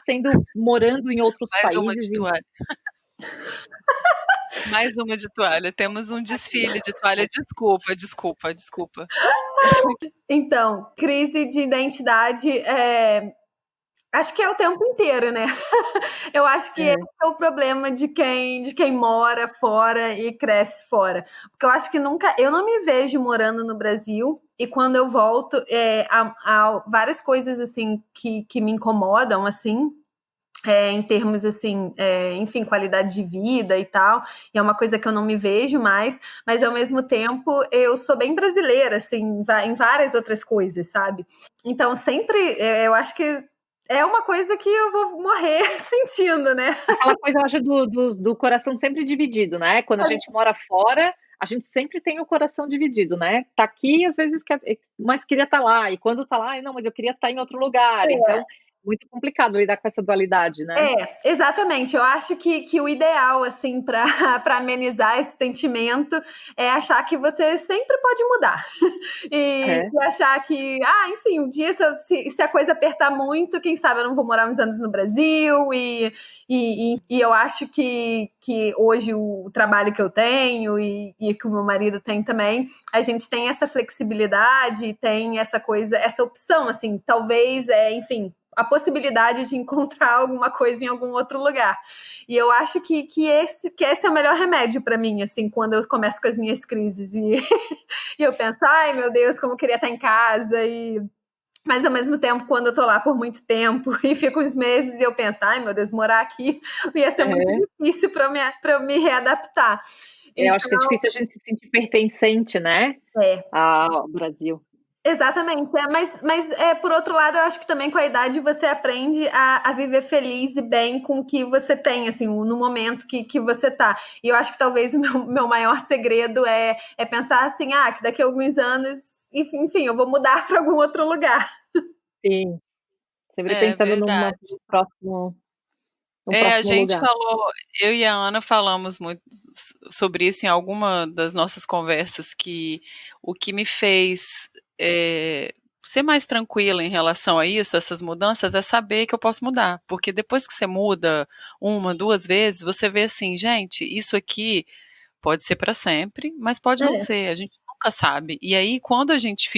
morando em outros Mais países. Uma de toalha. Mais uma de toalha. Temos um desfile de toalha. Desculpa. Então, crise de identidade acho que é o tempo inteiro, né? Eu acho que esse é o problema de quem mora fora e cresce fora. Porque eu acho que eu não me vejo morando no Brasil, e quando eu volto, há várias coisas, assim, que me incomodam, assim, em termos, assim, enfim, qualidade de vida e tal, e é uma coisa que eu não me vejo mais, mas ao mesmo tempo eu sou bem brasileira, assim, em várias outras coisas, sabe? Então sempre, eu acho que é uma coisa que eu vou morrer sentindo, né? Aquela coisa, eu acho, do coração sempre dividido, né? Quando a gente mora fora, a gente sempre tem o coração dividido, né? Tá aqui, às vezes, mas queria estar lá. E quando tá lá, não, mas eu queria estar em outro lugar. Então, muito complicado lidar com essa dualidade, né? Exatamente. Eu acho que o ideal, assim, para amenizar esse sentimento é achar que você sempre pode mudar. E achar que, enfim, um dia se a coisa apertar muito, quem sabe eu não vou morar uns anos no Brasil. E eu acho que hoje o trabalho que eu tenho e que o meu marido tem também, a gente tem essa flexibilidade, tem essa coisa, essa opção, assim, talvez, enfim, a possibilidade de encontrar alguma coisa em algum outro lugar. E eu acho que esse é o melhor remédio para mim, assim, quando eu começo com as minhas crises. E eu penso, ai, meu Deus, como eu queria estar em casa. Mas, ao mesmo tempo, quando eu tô lá por muito tempo e fico uns meses, eu penso, ai, meu Deus, morar aqui ia ser muito difícil para eu me readaptar. Eu acho que é difícil a gente se sentir pertencente, né? Ao Brasil. Exatamente, mas por outro lado, eu acho que também com a idade você aprende a viver feliz e bem com o que você tem, assim, no momento que você tá. E eu acho que talvez o meu maior segredo é pensar assim, que daqui a alguns anos, enfim, eu vou mudar para algum outro lugar. Sim, sempre pensando no próximo a gente lugar. falou, eu e a Ana falamos muito sobre isso em alguma das nossas conversas, que o que me fez ser mais tranquila em relação a isso, essas mudanças, é saber que eu posso mudar. Porque depois que você muda 1, 2 vezes, você vê assim, gente, isso aqui pode ser para sempre, mas pode não ser, a gente nunca sabe. E aí, quando a gente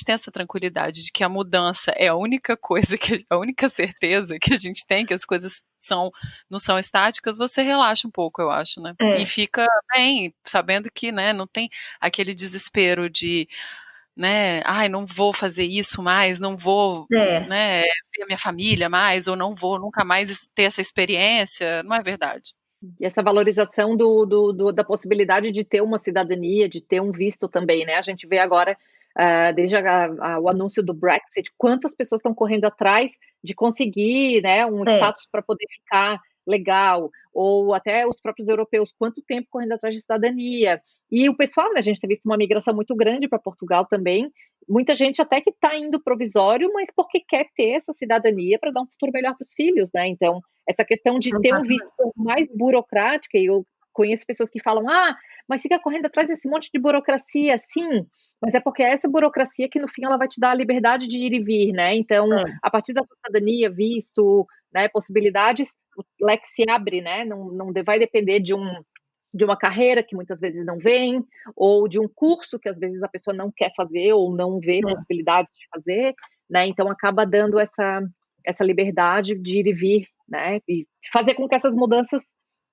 tem essa tranquilidade de que a mudança é a única coisa, a única certeza que a gente tem, que as coisas não são estáticas, você relaxa um pouco, eu acho, né? E fica bem, sabendo que, né, não tem aquele desespero de, né, ai, não vou fazer isso mais, não vou, né, ver a minha família mais, ou não vou nunca mais ter essa experiência, não é verdade. E essa valorização da possibilidade de ter uma cidadania, de ter um visto também, né? A gente vê agora, desde o anúncio do Brexit, quantas pessoas estão correndo atrás de conseguir, né, um status para poder ficar legal, ou até os próprios europeus, quanto tempo correndo atrás de cidadania. E o pessoal, né, a gente tem visto uma migração muito grande para Portugal também, muita gente até que está indo provisório, mas porque quer ter essa cidadania para dar um futuro melhor para os filhos, né? Então, essa questão de ter um visto mais burocrática, e eu conheço pessoas que falam, mas fica correndo atrás desse monte de burocracia, sim, mas é porque é essa burocracia que no fim ela vai te dar a liberdade de ir e vir, né? Então, a partir da cidadania, visto, né, possibilidades, o leque se abre, né? Não vai depender de uma carreira que muitas vezes não vem, ou de um curso que às vezes a pessoa não quer fazer ou não vê possibilidade de fazer, né? Então acaba dando essa liberdade de ir e vir, né? E fazer com que essas mudanças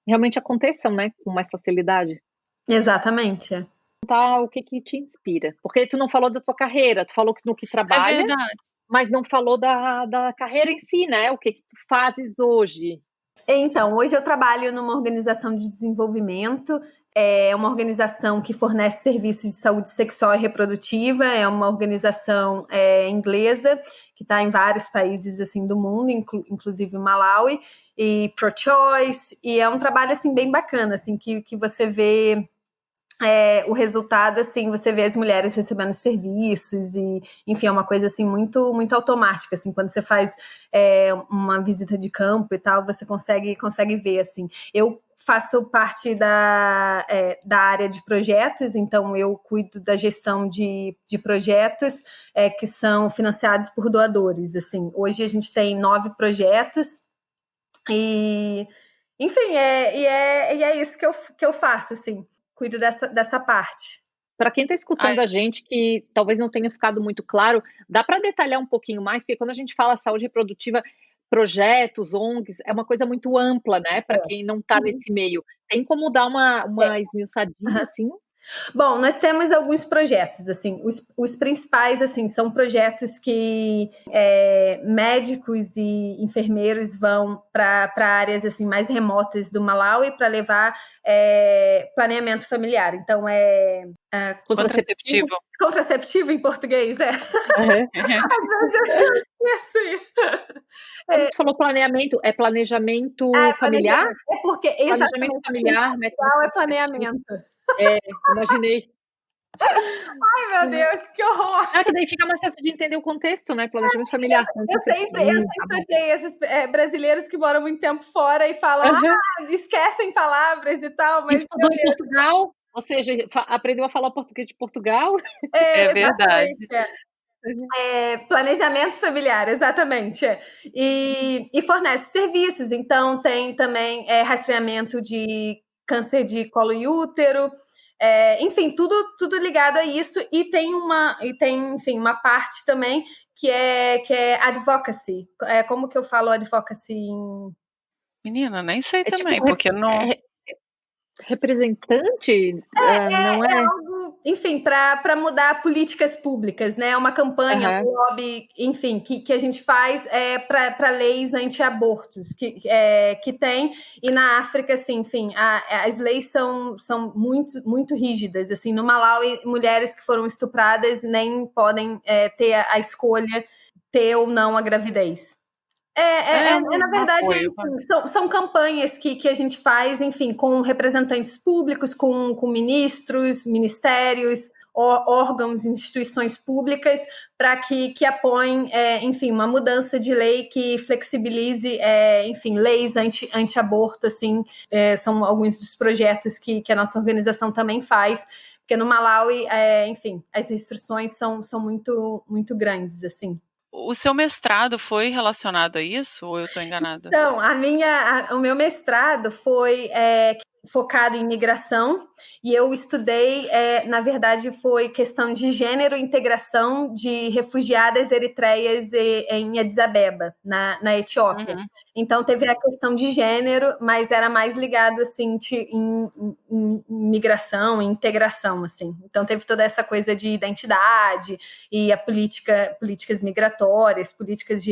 realmente aconteçam, né? Com mais facilidade. Exatamente. Tá, o que te inspira? Porque tu não falou da tua carreira, tu falou no que trabalha, É verdade. mas não falou da carreira em si, né? O que tu fazes hoje? Então, hoje eu trabalho numa organização de desenvolvimento, é uma organização que fornece serviços de saúde sexual e reprodutiva, é uma organização inglesa, que está em vários países assim, do mundo, inclusive Malawi, e pro-choice, e é um trabalho assim, bem bacana, assim, que você vê... o resultado, assim, você vê as mulheres recebendo serviços e, enfim, é uma coisa, assim, muito, muito automática, assim, quando você faz uma visita de campo e tal, você consegue ver, assim. Eu faço parte da área de projetos, então eu cuido da gestão de projetos que são financiados por doadores, assim. Hoje a gente tem 9 projetos e, enfim, é isso que eu faço, assim. Cuido dessa parte. Para quem está escutando a gente, que talvez não tenha ficado muito claro, dá para detalhar um pouquinho mais, porque quando a gente fala saúde reprodutiva, projetos, ONGs, é uma coisa muito ampla, né? Para quem não está nesse meio. Tem como dar uma esmiuçadinha, assim? Bom, nós temos alguns projetos, assim, os principais, assim, são projetos que médicos e enfermeiros vão para áreas, assim, mais remotas do Malawi para levar planeamento familiar. Então, contraceptivo. Contraceptivo em português, Quando tu falou planeamento, é planejamento familiar? É porque planejamento familiar, é planeamento. Imaginei. Ai, meu Deus, que horror! Que daí fica mais fácil de entender o contexto, né? Planejamento familiar. Eu sempre achei esses brasileiros que moram muito tempo fora e falam, esquecem palavras e tal, mas... Estudou em Portugal, ou seja, aprendeu a falar português de Portugal. É verdade. Planejamento familiar, exatamente. E fornece serviços, então tem também rastreamento de câncer de colo e útero, enfim, tudo ligado a isso, e tem enfim, uma parte também que é advocacy. Como que eu falo advocacy em... Menina, nem sei também, tipo, porque não... representante? Não é algo, enfim, para mudar políticas públicas, né? Uma campanha, um lobby, enfim, que a gente faz para leis anti-abortos que tem, e na África, assim, enfim, as leis são muito, muito rígidas, assim, no Malawi, mulheres que foram estupradas nem podem ter a escolha ter ou não a gravidez. Na verdade, são campanhas que a gente faz, enfim, com representantes públicos, com ministros, ministérios, órgãos, instituições públicas, para que apoiem, enfim, uma mudança de lei que flexibilize, enfim, leis anti-aborto, assim, são alguns dos projetos que a nossa organização também faz, Porque no Malawi, enfim, as restrições são muito, muito grandes, assim. O seu mestrado foi relacionado a isso, ou eu estou enganada? Então, o meu mestrado foi focado em migração, e eu estudei, na verdade, foi questão de gênero e integração de refugiadas eritreias em Addis Abeba, na Etiópia. Uhum. Então, teve a questão de gênero, mas era mais ligado, assim, em migração, em integração, assim. Então, teve toda essa coisa de identidade e políticas migratórias, políticas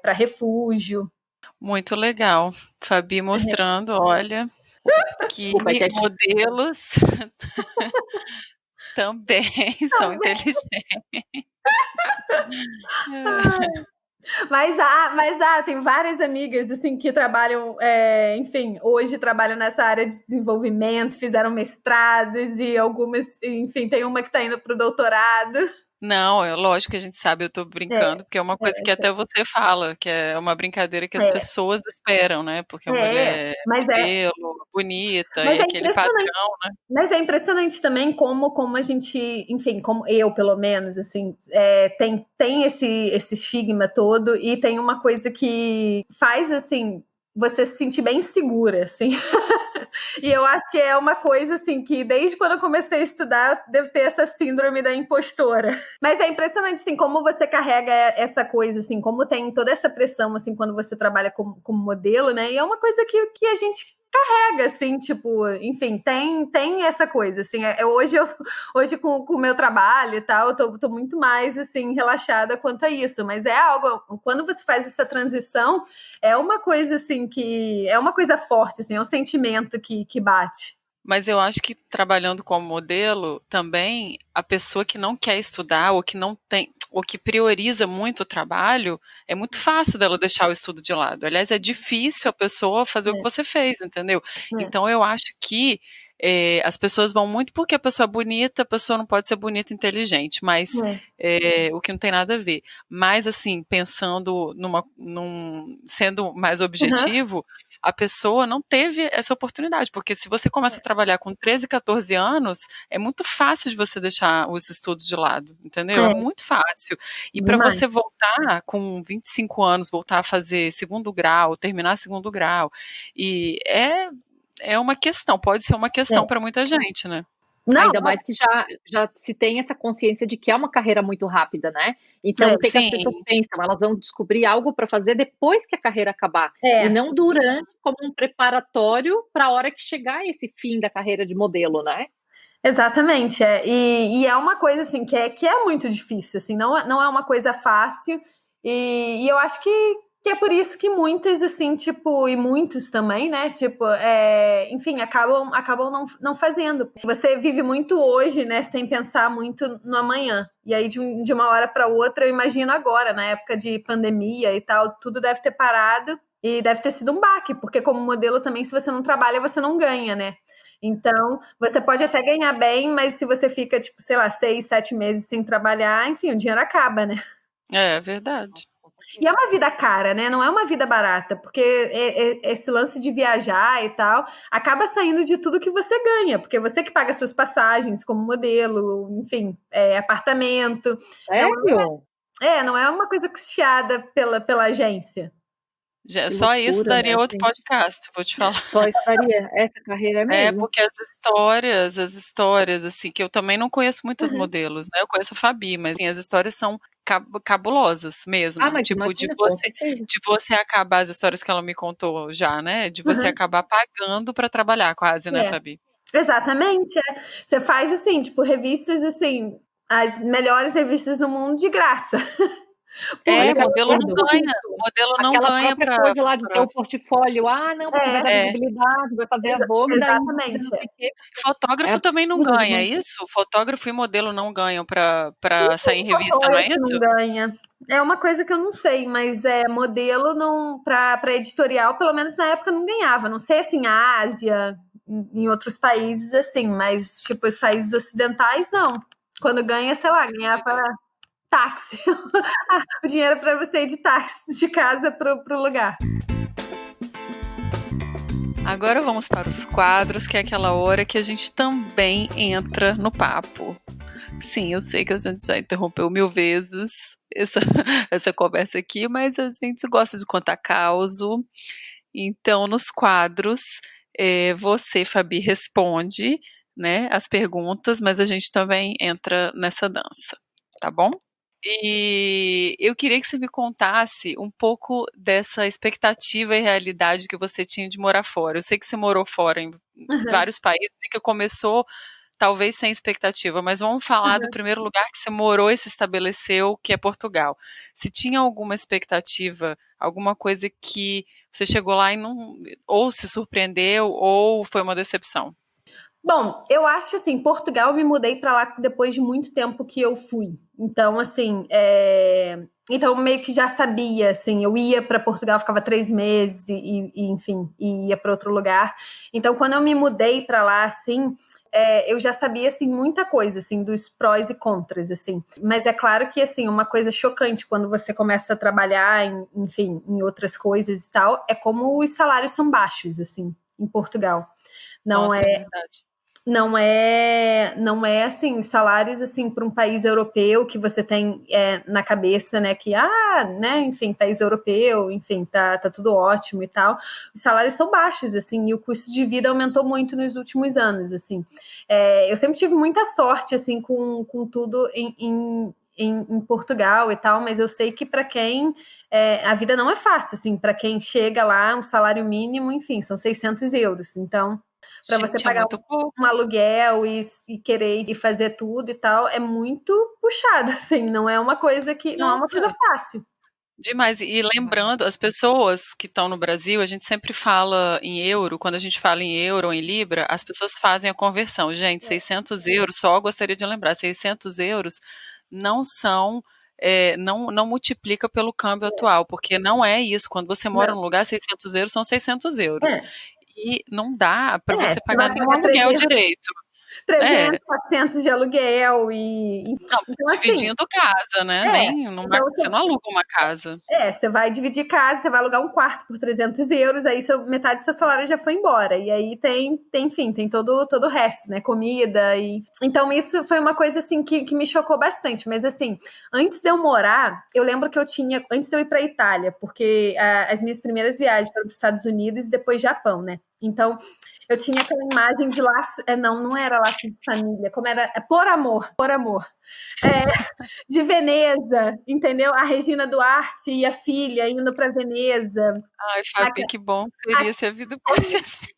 para refúgio. Muito legal. Fabi mostrando, olha, que modelos também são inteligentes. Mas tem várias amigas assim que trabalham, enfim, hoje trabalham nessa área de desenvolvimento, fizeram mestrados e algumas, enfim, tem uma que está indo para o doutorado. Não, lógico que a gente sabe, eu tô brincando, porque é uma coisa que até você fala, que é uma brincadeira que as pessoas esperam, né? Porque a mulher é modelo, bonita, e aquele padrão, né? Mas é impressionante também como a gente, enfim, como eu, pelo menos, assim, tem esse estigma todo, e tem uma coisa que faz, assim, você se sentir bem segura, assim. E eu acho que é uma coisa, assim, que desde quando eu comecei a estudar, eu devo ter essa síndrome da impostora. Mas é impressionante, assim, como você carrega essa coisa, assim, como tem toda essa pressão, assim, quando você trabalha como modelo, né? E é uma coisa que a gente carrega, assim, tipo, enfim, tem essa coisa, assim, hoje com o meu trabalho e tal, eu tô muito mais, assim, relaxada quanto a isso, mas é algo, quando você faz essa transição, é uma coisa, assim, que é uma coisa forte, assim, é um sentimento que bate. Mas eu acho que trabalhando como modelo, também, a pessoa que não quer estudar, ou que não tem, ou que prioriza muito o trabalho, é muito fácil dela deixar o estudo de lado. Aliás, é difícil a pessoa fazer o que você fez, entendeu? Então, eu acho que as pessoas vão muito porque a pessoa é bonita, a pessoa não pode ser bonita e inteligente, mas o que não tem nada a ver. Mas, assim, pensando sendo mais objetivo, a pessoa não teve essa oportunidade, porque se você começa a trabalhar com 13, 14 anos, é muito fácil de você deixar os estudos de lado, entendeu? É muito fácil. E para você voltar com 25 anos, voltar a fazer segundo grau, terminar segundo grau, e é uma questão, pode ser uma questão para muita gente, né? Não, ainda mais que já se tem essa consciência de que é uma carreira muito rápida, né? Então, o que as pessoas pensam? Elas vão descobrir algo para fazer depois que a carreira acabar. E não durante, como um preparatório para a hora que chegar esse fim da carreira de modelo, né? Exatamente, e é uma coisa, assim, que é muito difícil, assim, não é uma coisa fácil, e eu acho que é por isso que muitas, assim, tipo, e muitos também, né, tipo, enfim, acabam não fazendo. Você vive muito hoje, né, sem pensar muito no amanhã. E aí, de uma hora para outra, eu imagino agora, na época de pandemia e tal, tudo deve ter parado e deve ter sido um baque, porque como modelo também, se você não trabalha, você não ganha, né? Então, você pode até ganhar bem, mas se você fica, tipo, sei lá, 6, 7 meses sem trabalhar, enfim, o dinheiro acaba, né? É verdade. E é uma vida cara, né? Não é uma vida barata, porque esse lance de viajar e tal acaba saindo de tudo que você ganha, porque você que paga suas passagens como modelo, enfim, apartamento. Sério? Não é uma coisa custeada pela agência. Só loucura, isso daria outro podcast, vou te falar. Só estaria, essa carreira é mesmo. Porque as histórias, assim, que eu também não conheço muitos modelos, né? Eu conheço a Fabi, mas assim, as histórias são cabulosas mesmo. Mas tipo, de você acabar, as histórias que ela me contou já, né? De você acabar pagando para trabalhar quase, né, Fabi? Exatamente. Você faz, assim, tipo, revistas, assim, as melhores revistas do mundo de graça. Modelo não ganha. Modelo não ganha pra coisa lá de ter o portfólio. Não, porque vai dar visibilidade, vai fazer a Vogue. Exatamente. Fotógrafo também não ganha, isso? Fotógrafo e modelo não ganham pra sair em revista, não é isso? Não ganha. É uma coisa que eu não sei, mas modelo não, pra editorial, pelo menos na época, não ganhava. Não sei, assim, a Ásia, em outros países, assim, mas, tipo, os países ocidentais, não. Quando ganha, sei lá, ganhava táxi. O dinheiro para você ir de táxi de casa pro lugar. Agora vamos para os quadros, que é aquela hora que a gente também entra no papo. Sim, eu sei que a gente já interrompeu 1000 vezes essa conversa aqui, mas a gente gosta de contar causo. Então, nos quadros, você, Fabi, responde, né, as perguntas, mas a gente também entra nessa dança, tá bom? E eu queria que você me contasse um pouco dessa expectativa e realidade que você tinha de morar fora. Eu sei que você morou fora em vários países e que começou talvez sem expectativa, mas vamos falar do primeiro lugar que você morou e se estabeleceu, que é Portugal. Se tinha alguma expectativa, alguma coisa que você chegou lá e não, ou se surpreendeu, ou foi uma decepção? Bom, eu acho assim, Portugal, eu me mudei para lá depois de muito tempo que eu fui. Então, assim, então meio que já sabia, assim, eu ia para Portugal, ficava 3 meses enfim, ia para outro lugar. Então, quando eu me mudei para lá, assim, eu já sabia, assim, muita coisa, assim, dos prós e contras, assim. Mas é claro que, assim, uma coisa chocante quando você começa a trabalhar, enfim, em outras coisas e tal, é como os salários são baixos, assim, em Portugal. Nossa, é verdade. Não é assim, os salários assim para um país europeu que você tem na cabeça, né, que né, enfim, país europeu, enfim, tá tudo ótimo e tal. Os salários são baixos, assim, e o custo de vida aumentou muito nos últimos anos, assim. Eu sempre tive muita sorte, assim, com tudo em Portugal e tal, mas eu sei que para quem a vida não é fácil, assim, para quem chega lá, um salário mínimo, enfim, são 600 euros, então para você pagar um aluguel e querer ir fazer tudo e tal, é muito puxado, assim, não é uma coisa não é uma coisa fácil. Demais, e lembrando, as pessoas que estão no Brasil, a gente sempre fala em euro, quando a gente fala em euro ou em libra, as pessoas fazem a conversão. Gente, 600 euros, só gostaria de lembrar, 600 euros não são, não multiplica pelo câmbio atual, porque não é isso, quando você mora num lugar, 600 euros são 600 euros. E não dá para você pagar nenhum aluguel direito. 300, 400 de aluguel Não, então, dividindo assim, casa, né? Então, você não aluga uma casa. Você vai dividir casa, você vai alugar um quarto por 300 euros, aí metade do seu salário já foi embora. E aí enfim, tem todo o resto, né? Comida Então, isso foi uma coisa, assim, que me chocou bastante. Mas, assim, antes de eu morar, eu lembro que antes de eu ir pra Itália, porque as minhas primeiras viagens foram para os Estados Unidos e depois Japão, né? Então, eu tinha aquela imagem de laço, não era laço de família, como era, por amor, de Veneza, entendeu? A Regina Duarte e a filha indo para Veneza. Ai, Fabi, que bom seria se a vida fosse assim.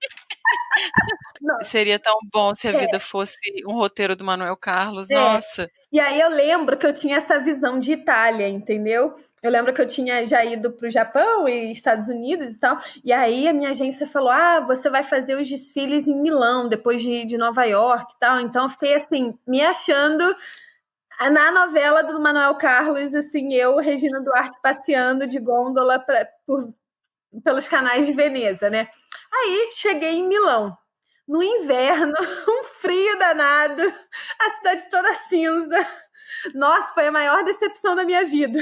Seria tão bom se a vida fosse um roteiro do Manuel Carlos, nossa. E aí eu lembro que eu tinha essa visão de Itália, entendeu? Eu lembro que eu tinha já ido para o Japão e Estados Unidos e tal, e aí a minha agência falou, você vai fazer os desfiles em Milão, depois de Nova York e tal, então eu fiquei assim, me achando na novela do Manuel Carlos, assim, eu, Regina Duarte, passeando de gôndola pelos canais de Veneza, né? Aí cheguei em Milão, no inverno, um frio danado, a cidade toda cinza. Nossa, foi a maior decepção da minha vida.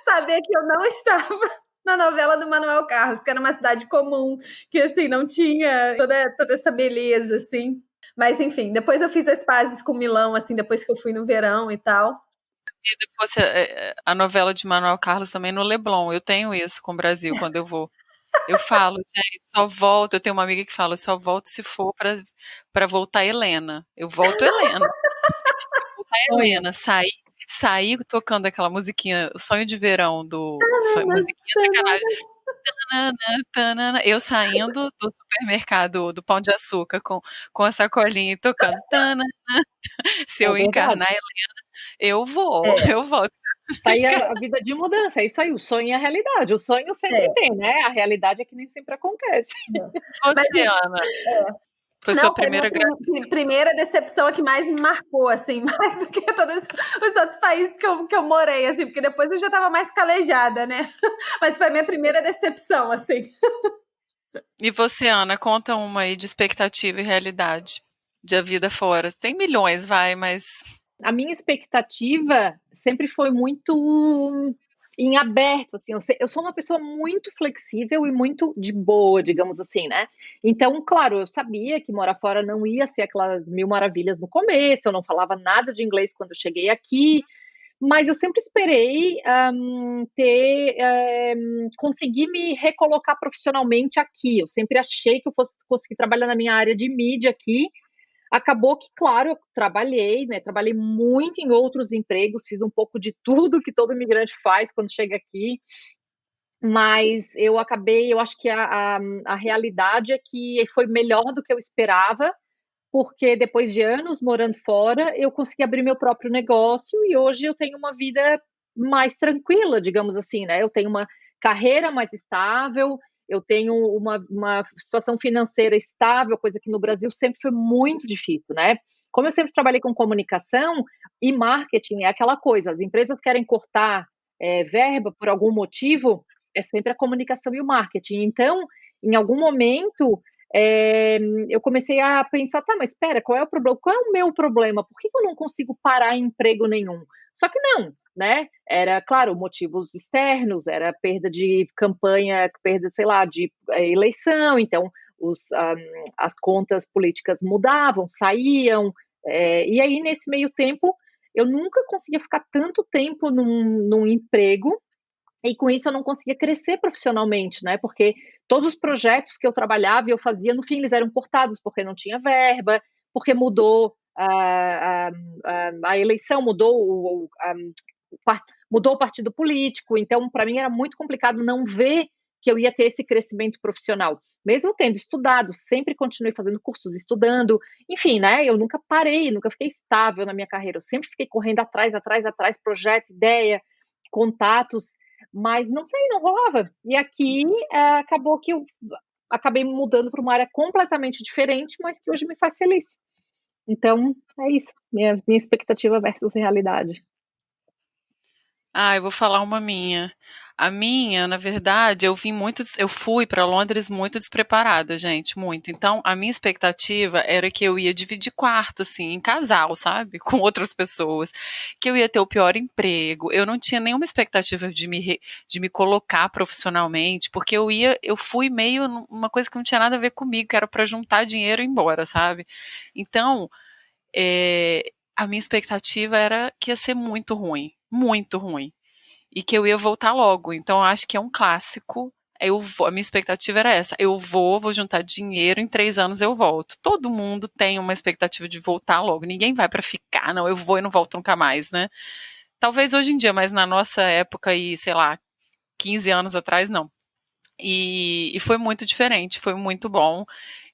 Saber que eu não estava na novela do Manuel Carlos, que era uma cidade comum, que assim, não tinha toda essa beleza, assim. Mas enfim, depois eu fiz as pazes com Milão, assim, depois que eu fui no verão e tal. E depois a novela de Manuel Carlos também no Leblon, eu tenho isso com o Brasil quando eu vou. Eu falo, gente, só volto. Eu tenho uma amiga que fala, só volto se for pra voltar Helena. Eu volto Helena. Helena, saí tocando aquela musiquinha, o Sonho de Verão musiquinha sacanagem. Eu saindo do supermercado do Pão de Açúcar com a sacolinha e tocando. Se eu encarnar Helena, eu volto. Tá aí a vida de mudança, é isso aí, o sonho e a realidade. O sonho sempre tem, né? A realidade é que nem sempre acontece. Você, Ana, foi sua primeira primeira decepção a que mais me marcou, assim, mais do que todos os outros países que eu morei, assim, porque depois eu já tava mais calejada, né? Mas foi a minha primeira decepção, assim. E você, Ana, conta uma aí de expectativa e realidade de a vida fora. Tem milhões, mas... A minha expectativa sempre foi muito em aberto, assim, eu sou uma pessoa muito flexível e muito de boa, digamos assim, né? Então, claro, eu sabia que morar fora não ia ser aquelas mil maravilhas no começo, eu não falava nada de inglês quando eu cheguei aqui, mas eu sempre esperei conseguir me recolocar profissionalmente aqui. Eu sempre achei que eu fosse conseguir trabalhar na minha área de mídia aqui. Acabou que, claro, eu trabalhei, né? Trabalhei muito em outros empregos, fiz um pouco de tudo que todo imigrante faz quando chega aqui, mas eu acho que a realidade é que foi melhor do que eu esperava, porque depois de anos morando fora, eu consegui abrir meu próprio negócio e hoje eu tenho uma vida mais tranquila, digamos assim, né? Eu tenho uma carreira mais estável, eu tenho uma situação financeira estável, coisa que no Brasil sempre foi muito difícil, né? Como eu sempre trabalhei com comunicação e marketing, é aquela coisa, as empresas querem cortar verba por algum motivo, é sempre a comunicação e o marketing. Então, em algum momento, eu comecei a pensar, tá, mas espera, qual é o problema? Qual é o meu problema? Por que eu não consigo parar em emprego nenhum? Só que não, né? Era, claro, motivos externos, era perda de campanha, perda, sei lá, de eleição, então as contas políticas mudavam, saíam, e aí nesse meio tempo eu nunca conseguia ficar tanto tempo num emprego, e com isso eu não conseguia crescer profissionalmente, né? Porque todos os projetos que eu trabalhava e eu fazia, no fim, eles eram cortados porque não tinha verba, porque mudou a eleição, mudou o partido político. Então, para mim, era muito complicado não ver que eu ia ter esse crescimento profissional. Mesmo tendo estudado, sempre continuei fazendo cursos, estudando, enfim, né? Eu nunca parei, nunca fiquei estável na minha carreira. Eu sempre fiquei correndo atrás, projeto, ideia, contatos, mas não sei, não rolava. E aqui acabou que eu acabei mudando para uma área completamente diferente, mas que hoje me faz feliz. Então, é isso, minha expectativa versus realidade. Eu vou falar uma minha. A minha, na verdade, eu fui para Londres muito despreparada, gente, muito. Então, a minha expectativa era que eu ia dividir quarto, assim, em casal, sabe? Com outras pessoas. Que eu ia ter o pior emprego. Eu não tinha nenhuma expectativa de me colocar profissionalmente, porque eu fui meio uma coisa que não tinha nada a ver comigo, que era para juntar dinheiro e ir embora, sabe? Então, a minha expectativa era que ia ser muito ruim. Muito ruim. E que eu ia voltar logo. Então, eu acho que é um clássico. A minha expectativa era essa. Vou juntar dinheiro, em 3 anos eu volto. Todo mundo tem uma expectativa de voltar logo. Ninguém vai pra ficar, não, eu vou e não volto nunca mais, né? Talvez hoje em dia, mas na nossa época aí, sei lá, 15 anos atrás, não. E foi muito diferente, foi muito bom.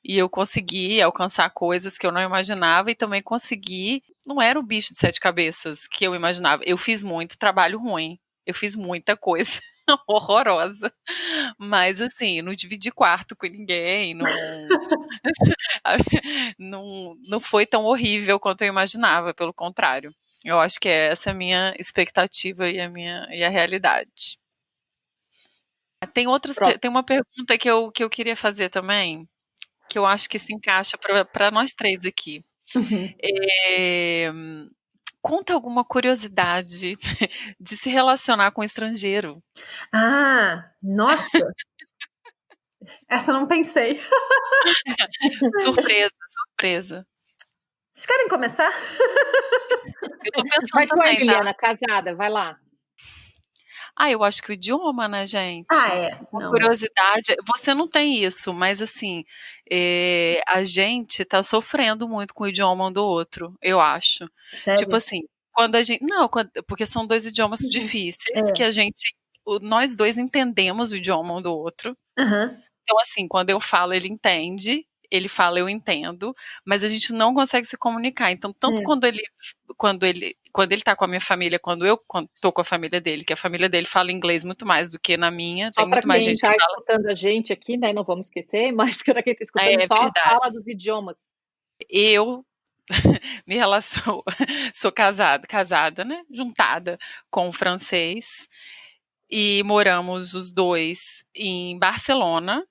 E eu consegui alcançar coisas que eu não imaginava e também consegui. Não era o bicho de 7 cabeças que eu imaginava. Eu fiz muito trabalho ruim. Eu fiz muita coisa horrorosa. Mas assim, não dividi quarto com ninguém, não foi tão horrível quanto eu imaginava, pelo contrário. Eu acho que essa é a minha expectativa e a realidade. Tem uma pergunta que eu queria fazer também, que eu acho que se encaixa para nós três aqui. Uhum. Conta alguma curiosidade de se relacionar com um estrangeiro. Nossa! Essa eu não pensei. Surpresa. Vocês querem começar? Eu tô pensando Vai tu, também, Emiliana, casada, vai lá. Eu acho que o idioma, né, gente? Não. Curiosidade. Você não tem isso, mas assim, a gente tá sofrendo muito com o idioma um do outro, eu acho. Sério? Tipo assim, quando a gente. Não, porque são 2 idiomas difíceis que nós dois entendemos o idioma um do outro. Uhum. Então, assim, quando eu falo, ele entende. Ele fala, eu entendo, mas a gente não consegue se comunicar. Então, tanto quando ele tá com a minha família, quando eu tô com a família dele, que a família dele fala inglês muito mais do que na minha, tem muito mais gente que tá fala. escutando a gente aqui, né, não vamos esquecer, mas para quem tá escutando só Verdade. fala dos idiomas. Eu me relaciono, sou casada, né, juntada com um francês, e moramos os dois em Barcelona,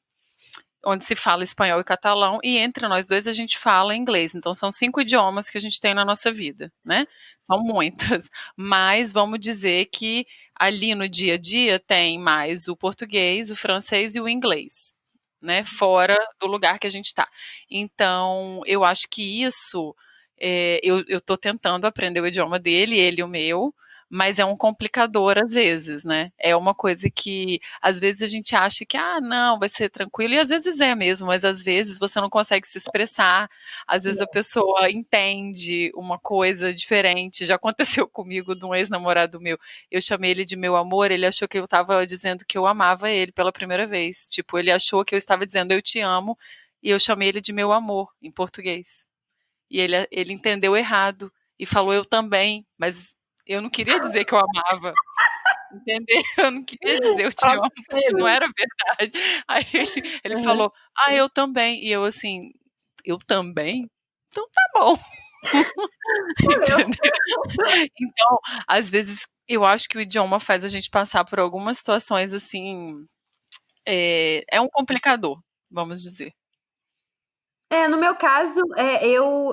onde se fala espanhol e catalão, e entre nós dois a gente fala inglês. Então são 5 idiomas que a gente tem na nossa vida, né? São muitas. Mas vamos dizer que ali no dia a dia tem mais o português, o francês e o inglês, né? Fora do lugar que a gente está. Então, eu acho que isso, eu tô tentando aprender o idioma dele, ele o meu, mas é um complicador às vezes, né? É uma coisa que às vezes a gente acha que, não, vai ser tranquilo, e às vezes é mesmo, mas às vezes você não consegue se expressar, às vezes a pessoa entende uma coisa diferente. Já aconteceu comigo de um ex-namorado meu, eu chamei ele de meu amor, ele achou que eu estava dizendo que eu amava ele pela primeira vez. Tipo, ele achou que eu estava dizendo eu te amo, e eu chamei ele de meu amor, em português. E ele entendeu errado, e falou eu também, mas eu não queria dizer que eu amava, entendeu? Eu não queria dizer eu te amo, porque não era verdade. Aí ele falou, eu também. E eu assim, eu também? Então tá bom. Entendeu? Então, às vezes, eu acho que o idioma faz a gente passar por algumas situações assim, é um complicador, vamos dizer. No meu caso,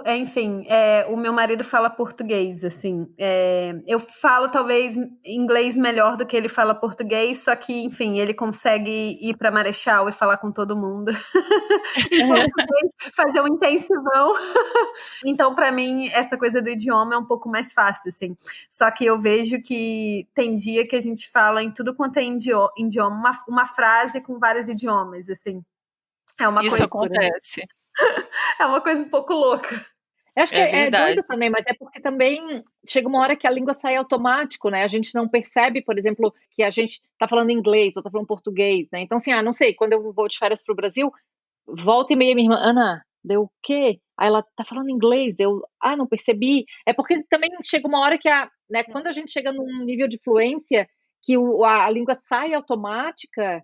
enfim, o meu marido fala português, assim, eu falo talvez inglês melhor do que ele fala português, só que, enfim, ele consegue ir para Marechal e falar com todo mundo, fazer um intensivão, então para mim essa coisa do idioma é um pouco mais fácil, assim, só que eu vejo que tem dia que a gente fala em tudo quanto é idioma, uma frase com vários idiomas, assim, Isso acontece. É uma coisa um pouco louca. Eu acho que é doido também, mas é porque também chega uma hora que a língua sai automático, né? A gente não percebe, por exemplo, que a gente tá falando inglês ou tá falando português, né? Então, assim, não sei, quando eu vou de férias pro Brasil, volta e meia minha irmã, Ana, deu o quê? Aí ela tá falando inglês, não percebi. É porque também chega uma hora que né, quando a gente chega num nível de fluência que a língua sai automática,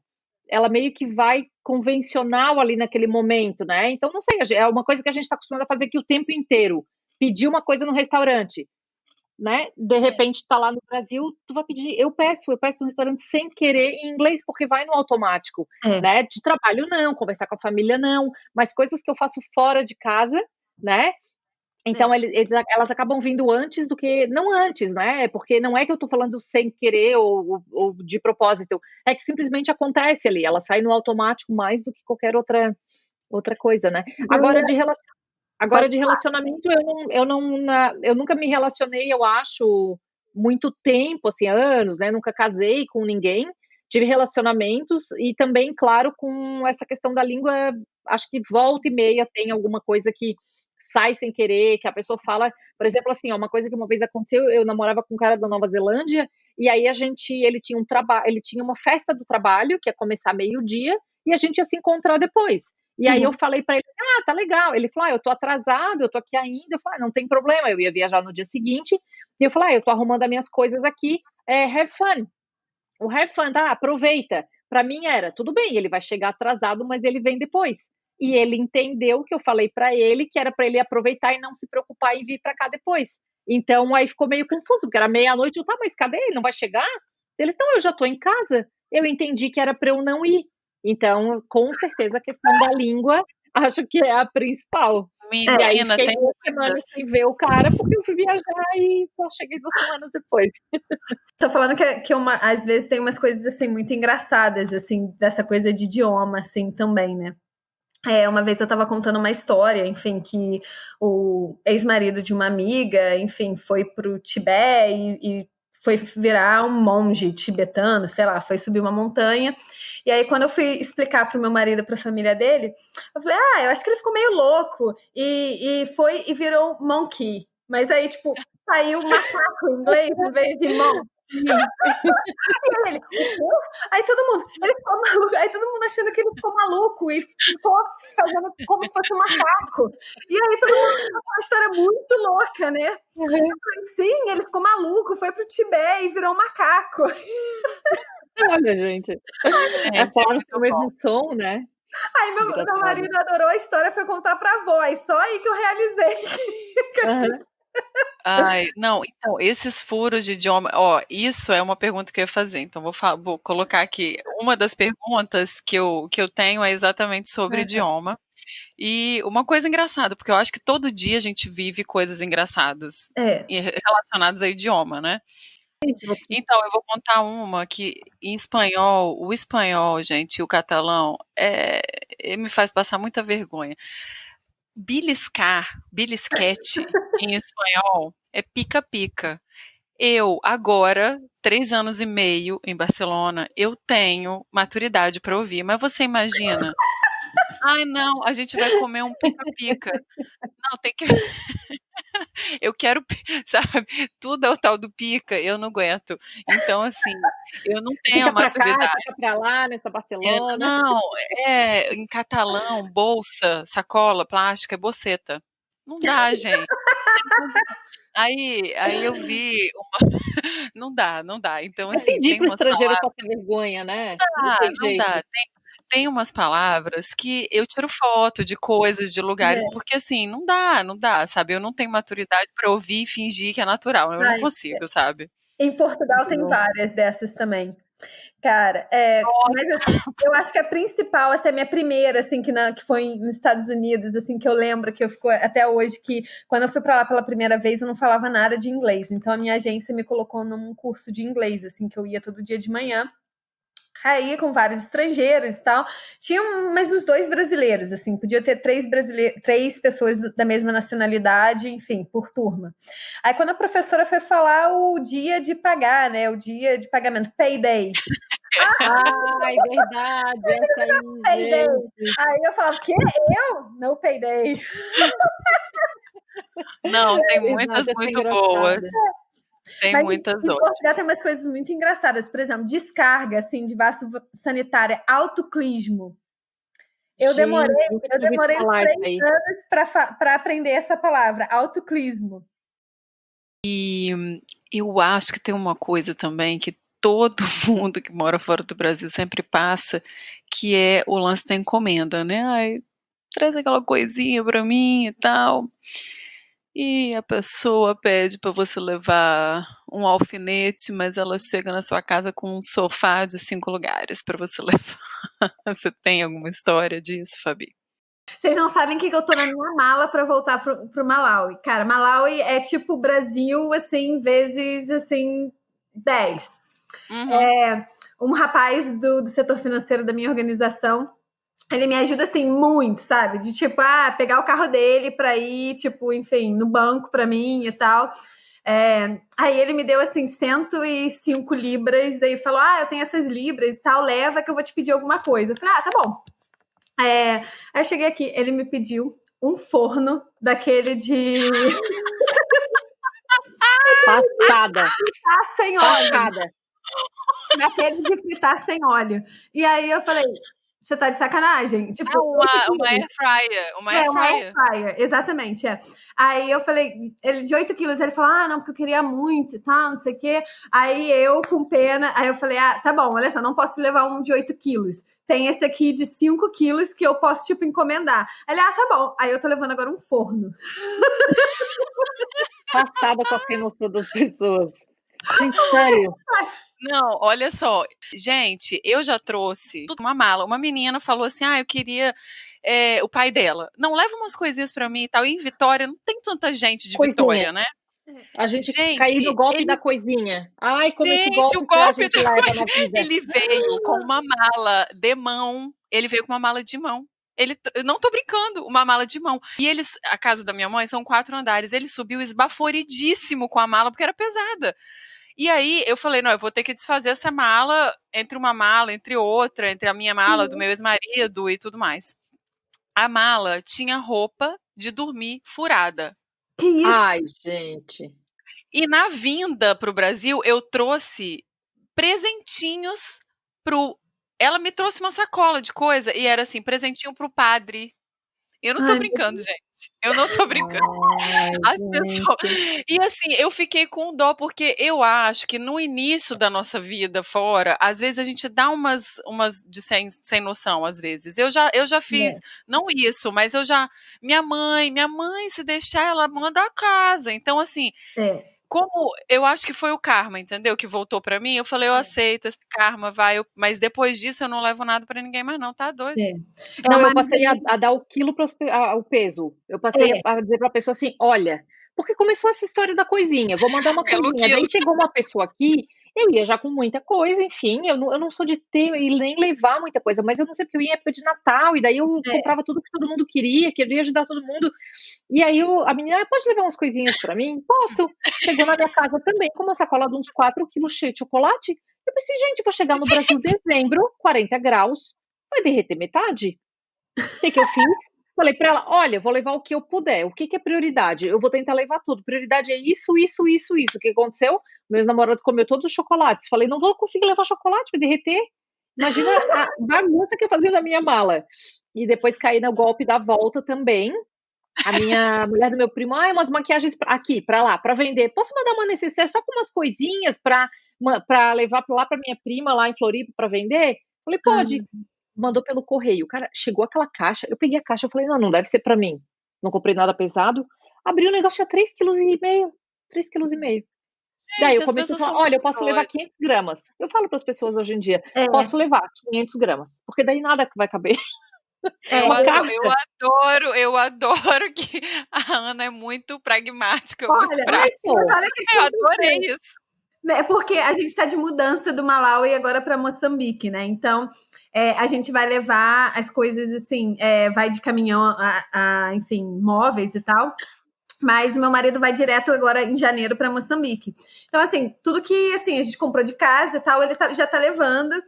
ela meio que vai convencional ali naquele momento, né? Então, não sei, é uma coisa que a gente está acostumado a fazer aqui o tempo inteiro. Pedir uma coisa no restaurante, né? De repente, tá lá no Brasil, tu vai pedir, eu peço no restaurante sem querer em inglês, porque vai no automático, né? De trabalho não, conversar com a família não, mas coisas que eu faço fora de casa, né? Então, elas acabam vindo antes do que... Não antes, né? Porque não é que eu tô falando sem querer ou de propósito. É que simplesmente acontece ali. Ela sai no automático mais do que qualquer outra coisa, né? Agora, de relacionamento, eu nunca me relacionei, eu acho, muito tempo, assim, anos, né? Nunca casei com ninguém. Tive relacionamentos e também, claro, com essa questão da língua, acho que volta e meia tem alguma coisa que sai sem querer, que a pessoa fala, por exemplo, assim, uma coisa que uma vez aconteceu, eu namorava com um cara da Nova Zelândia, e aí ele tinha ele tinha uma festa do trabalho, que ia começar meio-dia, e a gente ia se encontrar depois. E aí eu falei pra ele, tá legal. Ele falou, eu tô atrasado, eu tô aqui ainda. Eu falei, não tem problema, eu ia viajar no dia seguinte. E eu falei, eu tô arrumando as minhas coisas aqui, have fun. O have fun, aproveita. Pra mim era, tudo bem, ele vai chegar atrasado, mas ele vem depois. E ele entendeu que eu falei pra ele que era pra ele aproveitar e não se preocupar em vir pra cá depois. Então, aí ficou meio confuso, porque era meia-noite, mas cadê ele? Não vai chegar? Eles, não, eu já tô em casa. Eu entendi que era pra eu não ir. Então, com certeza, a questão da língua, acho que é a principal. Menina, e aí, fiquei 2 semanas sem ver o cara, porque eu fui viajar e só cheguei 2 semanas depois. Tô falando que às vezes tem umas coisas, assim, muito engraçadas, assim, dessa coisa de idioma, assim, também, né? Uma vez eu tava contando uma história, enfim, que o ex-marido de uma amiga, enfim, foi pro Tibete e foi virar um monge tibetano, sei lá, foi subir uma montanha. E aí, quando eu fui explicar pro meu marido, pra família dele, eu falei, eu acho que ele ficou meio louco e foi e virou monkey. Mas aí, tipo, saiu macaco em inglês em vez de monkey. E ele, aí todo mundo, ele ficou maluco, aí todo mundo achando que ele ficou maluco e ficou fazendo como se fosse um macaco. E aí todo mundo ficou uma história muito louca, né? Eu falei, sim, ele ficou maluco, foi pro Tibete e virou um macaco. Olha, gente. As palavras têm o mesmo som, né? Aí meu marido adorou a história, foi contar pra avó, e só aí que eu realizei. Não, então, esses furos de idioma, isso é uma pergunta que eu ia fazer, então vou colocar aqui, uma das perguntas que eu tenho é exatamente sobre idioma, e uma coisa engraçada, porque eu acho que todo dia a gente vive coisas engraçadas relacionadas a idioma, né? Então, eu vou contar uma que em espanhol, o espanhol, gente, e o catalão, me faz passar muita vergonha. Belisquete, em espanhol, é pica-pica. Eu, agora, 3 anos e meio em Barcelona, eu tenho maturidade para ouvir, mas você imagina? Ai, não, a gente vai comer um pica-pica. Não, tem que. Eu quero, sabe? Tudo é o tal do pica, eu não aguento. Então, assim, eu não tenho a Fica pra cá, maturidade. fica pra lá, nessa Barcelona. Não, em catalão, bolsa, sacola, plástica, é boceta. Não dá, gente. Aí eu vi uma. Não dá, não dá. Então, É assim, pedir tem pro umas estrangeiro palavras. passar vergonha, né? Não tem Não jeito. dá. Tem umas palavras que eu tiro foto de coisas, de lugares, porque assim, não dá, sabe? Eu não tenho maturidade pra ouvir e fingir que é natural. Eu não consigo, sabe? Em Portugal Muito tem bom. várias dessas também. Cara, mas eu acho que a principal, essa é a minha primeira, assim, que foi nos Estados Unidos, assim, que eu lembro, que eu fico até hoje, que quando eu fui pra lá pela primeira vez, eu não falava nada de inglês. Então a minha agência me colocou num curso de inglês, assim, que eu ia todo dia de manhã. Aí, com vários estrangeiros e tal, tinha mais uns 2 brasileiros, assim, podia ter 3 pessoas da mesma nacionalidade, enfim, por turma. Aí, quando a professora foi falar o dia de pagar, né, o dia de pagamento, payday. Ai, verdade, essa aí, Payday. gente. Aí eu falava, o quê? Eu? No payday. Não, tem muitas Exato, essa é muito boas. engraçada. Tem Mas muitas em Portugal tem ótimas. umas coisas muito engraçadas. Por exemplo, descarga, assim, de vaso sanitário, autoclismo. Eu demorei Gente, nunca tinha ouvido falar 3 isso aí. anos para aprender essa palavra, autoclismo. E eu acho que tem uma coisa também que todo mundo que mora fora do Brasil sempre passa, que é o lance da encomenda, né? Ai, traz aquela coisinha pra mim e tal. E a pessoa pede pra você levar um alfinete, mas ela chega na sua casa com um sofá de 5 lugares pra você levar. Você tem alguma história disso, Fabi? Vocês não sabem o que eu tô na minha mala para voltar pro Malawi. Cara, Malawi é tipo Brasil, assim, vezes, assim, 10. Um rapaz do setor financeiro da minha organização, ele me ajuda, assim, muito, sabe? De, tipo, pegar o carro dele pra ir, tipo, enfim, no banco pra mim e tal. Aí ele me deu, assim, 105 libras, aí falou, eu tenho essas libras e tal, leva que eu vou te pedir alguma coisa. Eu falei, tá bom. Aí eu cheguei aqui, ele me pediu um forno daquele de... Passada. fritar sem óleo. Passada. Daquele de fritar sem óleo. E aí eu falei, você tá de sacanagem? Tipo, uma air fryer. Uma air uma fryer. air fryer, exatamente, Aí eu falei, ele de 8 quilos, ele falou, não, porque eu queria muito e tal, não sei o quê. Aí eu, com pena, aí eu falei, tá bom, olha só, não posso te levar um de 8 quilos. Tem esse aqui de 5 quilos que eu posso, tipo, encomendar. Ele, tá bom. Aí eu tô levando agora um forno. Passada com a sem noção das pessoas. Gente, sério. Não, olha só. Gente, eu já trouxe uma mala. Uma menina falou assim, eu queria... o pai dela. Não, leva umas coisinhas pra mim e tal. E em Vitória, não tem tanta gente de Coisinha. Vitória, né? A gente Gente, caiu no golpe da coisinha. Ai, como esse Gente, golpe o que a golpe gente da leva coisa. na vida. Ele veio com uma mala de mão. Ele veio com uma mala de mão. Eu não tô brincando, uma mala de mão. E a casa da minha mãe são 4 andares. Ele subiu esbaforidíssimo com a mala, porque era pesada. E aí eu falei, não, eu vou ter que desfazer essa mala, entre outra, entre a minha mala, do meu ex-marido e tudo mais. A mala tinha roupa de dormir furada. Que isso? Ai, gente. E na vinda pro Brasil, eu trouxe presentinhos Ela me trouxe uma sacola de coisa e era assim, presentinho pro padre. Eu não tô brincando, gente. Eu não tô brincando. As pessoas... E assim, eu fiquei com dó, porque eu acho que no início da nossa vida fora, às vezes a gente dá umas de sem noção, às vezes. Eu já fiz, não isso, mas minha mãe, se deixar, ela manda a casa. Então, assim, como eu acho que foi o karma, entendeu? Que voltou pra mim, eu falei, eu aceito esse karma, mas depois disso eu não levo nada pra ninguém mais não, tá doido? Não, eu passei a dar o quilo para o peso. Eu passei a dizer pra pessoa assim, olha, Porque começou essa história da coisinha, vou mandar uma Pelo coisinha. quilo. Daí chegou uma pessoa aqui, eu ia já com muita coisa, enfim, eu não sou de ter e nem levar muita coisa, mas eu não sei porque eu ia em época de Natal, e daí eu comprava tudo que todo mundo queria ajudar todo mundo. E aí a menina, pode levar umas coisinhas pra mim? Posso. Chegou na minha casa também com uma sacola de uns 4 quilos cheio de chocolate. Eu pensei, gente, vou chegar no Brasil em dezembro, 40 graus, vai derreter metade? O que eu fiz? Falei pra ela, olha, vou levar o que eu puder. O que é prioridade? Eu vou tentar levar tudo. Prioridade é isso, isso, isso, isso. O que aconteceu? Meu namorado comeu todos os chocolates. Falei, não vou conseguir levar chocolate, vai derreter. Imagina a bagunça que eu fazia na minha mala. E depois caí no golpe da volta também. A minha mulher do meu primo, umas maquiagens aqui, pra lá, pra vender. Posso mandar uma necessaire só com umas coisinhas pra levar lá pra minha prima lá em Floripa pra vender? Falei, pode. Mandou pelo correio. Cara, chegou aquela caixa, eu peguei a caixa, eu falei, não deve ser pra mim. Não comprei nada pesado. Abri o negócio, tinha 3,5 kg. 3,5 kg. Daí eu As comecei a pessoas falar, são olha, eu muito posso levar doidas. 500 gramas. Eu falo pras pessoas hoje em dia, posso levar 500 gramas. Porque daí nada vai caber. Eu adoro que a Ana é muito pragmática, muito Olha, prática. olha que Eu adorei isso. É porque a gente está de mudança do Malawi agora para Moçambique, né? Então, a gente vai levar as coisas assim, vai de caminhão enfim, móveis e tal. Mas o meu marido vai direto agora em janeiro para Moçambique. Então, assim, tudo que assim, a gente comprou de casa e tal, ele já tá levando.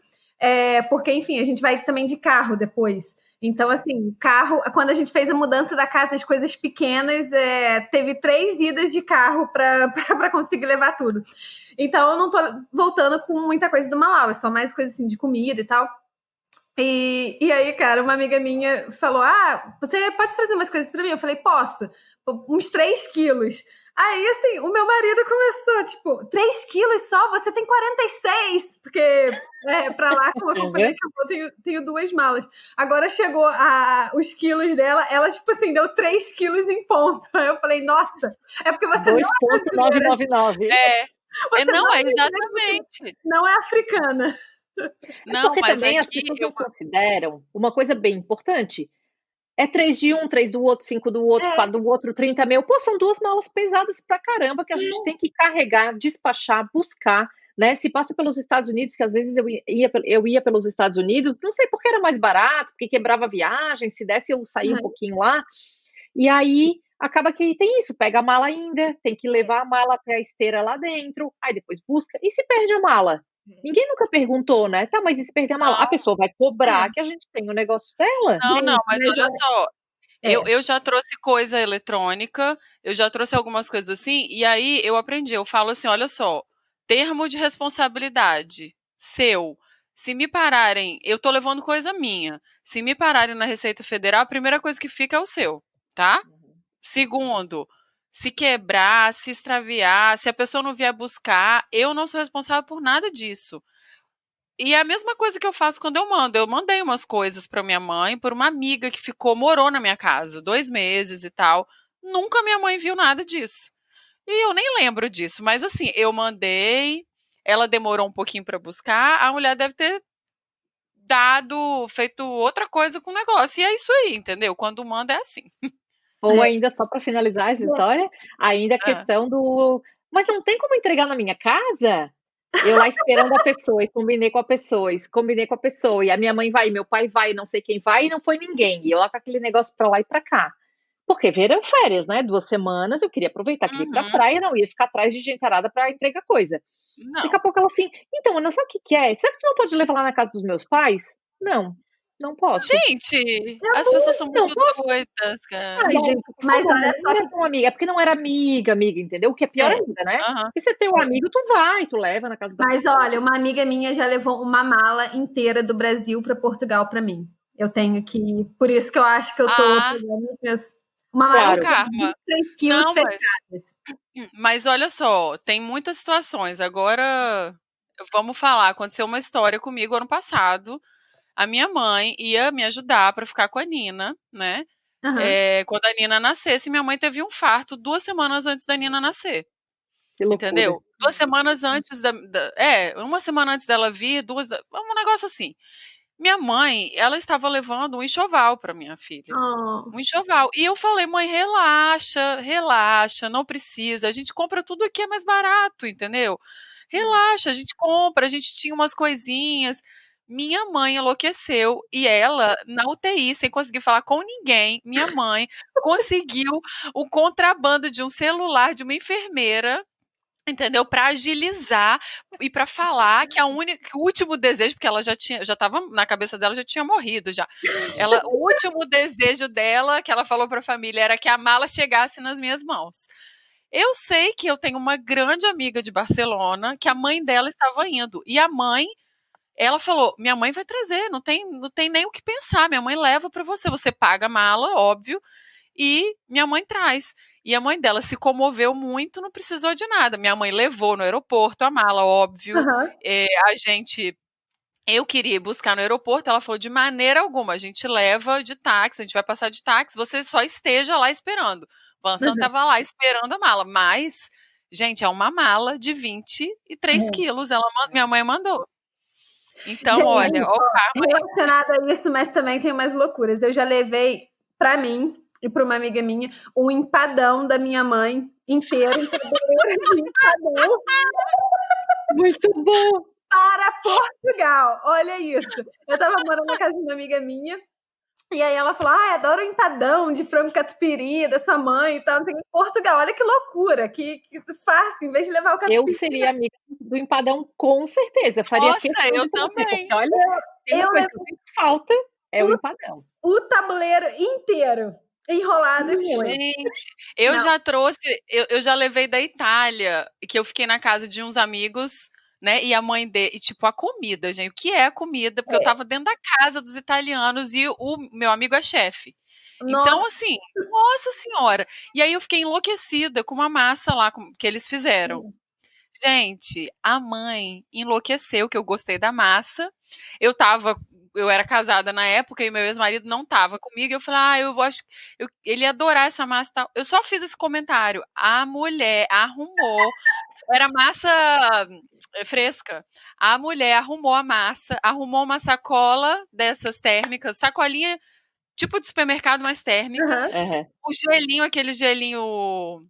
Porque, enfim, a gente vai também de carro depois. Então, assim, carro, quando a gente fez a mudança da casa, as coisas pequenas, teve 3 idas de carro para conseguir levar tudo. Então, eu não tô voltando com muita coisa do Malau, é só mais coisa assim de comida e tal. E aí, cara, uma amiga minha falou: você pode trazer umas coisas para mim? Eu falei, posso. Uns 3 quilos. Aí, assim, o meu marido começou, tipo, 3 quilos só? Você tem 46? Porque pra lá, como eu comprei, tenho 2 malas. Agora chegou os quilos dela, ela, tipo assim, deu 3 quilos em ponto. Aí eu falei, nossa, é porque você 2,999. Não, é exatamente. Não é africana. Não, porque mas também as pessoas não consideram uma coisa bem importante. 3 de um, 3 do outro, 5 do outro, 4 do outro, 30 mil. Pô, são 2 malas pesadas pra caramba que a gente tem que carregar, despachar, buscar, né? Se passa pelos Estados Unidos, que às vezes eu ia pelos Estados Unidos, não sei porque era mais barato, porque quebrava a viagem, se desse eu saía um pouquinho lá. E aí acaba que tem isso, pega a mala ainda, tem que levar a mala até a esteira lá dentro, aí depois busca, e se perde a mala? Ninguém nunca perguntou, né? Tá, mas e se perder a mala? A pessoa vai cobrar que a gente tem o negócio dela. Não, mas olha só, eu já trouxe coisa eletrônica, eu já trouxe algumas coisas assim, e aí eu aprendi, eu falo assim, olha só, termo de responsabilidade, seu. Se me pararem, eu tô levando coisa minha, se me pararem na Receita Federal, a primeira coisa que fica é o seu, tá? Segundo, se quebrar, se extraviar, se a pessoa não vier buscar, eu não sou responsável por nada disso. E é a mesma coisa que eu faço quando eu mando. Eu mandei umas coisas pra minha mãe por uma amiga que morou na minha casa 2 meses e tal. Nunca minha mãe viu nada disso. E eu nem lembro disso, mas assim, eu mandei, ela demorou um pouquinho pra buscar, a mulher deve ter feito outra coisa com o negócio. E é isso aí, entendeu? Quando manda é assim. Ou ainda, só para finalizar essa história, ainda a questão do... Mas não tem como entregar na minha casa? Eu lá esperando a pessoa, e combinei com a pessoa, e a minha mãe vai, meu pai vai, não sei quem vai, e não foi ninguém. E eu lá com aquele negócio pra lá e pra cá. Porque verão férias, né? 2 semanas, eu queria aproveitar, queria ir pra praia, não ia ficar atrás de gente arada pra entregar coisa. Não. Daqui a pouco ela assim, então, Ana, sabe o que é? Será que tu não pode levar lá na casa dos meus pais? Não posso. Gente, as pessoas são muito doidas, cara. Ai, gente, mas olha só, não era tão amiga, é porque não era amiga, entendeu? O que é pior ainda, né? Porque você tem um amigo, tu leva na casa da Mas olha, uma amiga minha já levou uma mala inteira do Brasil para Portugal para mim. Eu tenho que, por isso que eu acho que eu tô pegando uma mala de 23 quilos fechadas. Mas olha só, tem muitas situações. Agora, vamos falar, aconteceu uma história comigo ano passado. A minha mãe ia me ajudar pra ficar com a Nina, né? Quando a Nina nascesse, minha mãe teve um infarto 2 semanas antes da Nina nascer. Que loucura. Entendeu? 2 semanas antes uma semana antes dela vir, um negócio assim. Minha mãe, ela estava levando um enxoval para minha filha. Oh. Um enxoval. E eu falei, mãe, relaxa, relaxa, não precisa. A gente compra tudo aqui, é mais barato, entendeu? Relaxa, a gente compra, a gente tinha umas coisinhas. Minha mãe enlouqueceu e ela, na UTI, sem conseguir falar com ninguém, minha mãe conseguiu o contrabando de um celular de uma enfermeira, entendeu? Para agilizar e para falar que que o último desejo, porque ela já estava na cabeça dela, já tinha morrido já. O último desejo dela, que ela falou para a família, era que a mala chegasse nas minhas mãos. Eu sei que eu tenho uma grande amiga de Barcelona, que a mãe dela estava indo. E a mãe, ela falou, minha mãe vai trazer, não tem nem o que pensar, minha mãe leva para você. Você paga a mala, óbvio, e minha mãe traz. E a mãe dela se comoveu muito, não precisou de nada. Minha mãe levou no aeroporto a mala, óbvio. Eu queria ir buscar no aeroporto, ela falou, de maneira alguma, a gente leva de táxi, a gente vai passar de táxi, você só esteja lá esperando. O Vansan estava lá esperando a mala, mas, gente, é uma mala de 23 quilos, minha mãe mandou. Então, gente, olha, ó, relacionado a isso, mas também tem umas loucuras. Eu já levei pra mim e para uma amiga minha um empadão da minha mãe inteiro, de empadão. Muito bom! Para Portugal, olha isso. Eu tava morando na casa de uma amiga minha, e aí ela falou, adoro o empadão de frango catupiry da sua mãe e tal, em Portugal, olha que loucura, que fácil, em vez de levar o catupiry. Eu seria amiga do empadão, com certeza, faria Nossa, eu também. Porque, olha, tem uma coisa que eu tenho falta, é o empadão. O tabuleiro inteiro enrolado. Gente, eu já trouxe, eu já levei da Itália, que eu fiquei na casa de uns amigos, né, e a mãe dele, e tipo, a comida, gente, o que é a comida? Porque eu tava dentro da casa dos italianos e o meu amigo é chefe. Então, assim, nossa senhora. E aí eu fiquei enlouquecida com uma massa lá que eles fizeram. Gente, a mãe enlouqueceu, que eu gostei da massa. Eu era casada na época e meu ex-marido não tava comigo. Eu falei, ele ia adorar essa massa e tal. Eu só fiz esse comentário. A mulher arrumou. Era massa fresca. A mulher arrumou a massa, arrumou uma sacola dessas térmicas, sacolinha tipo de supermercado, mais térmica. O gelinho, aquele gelinho...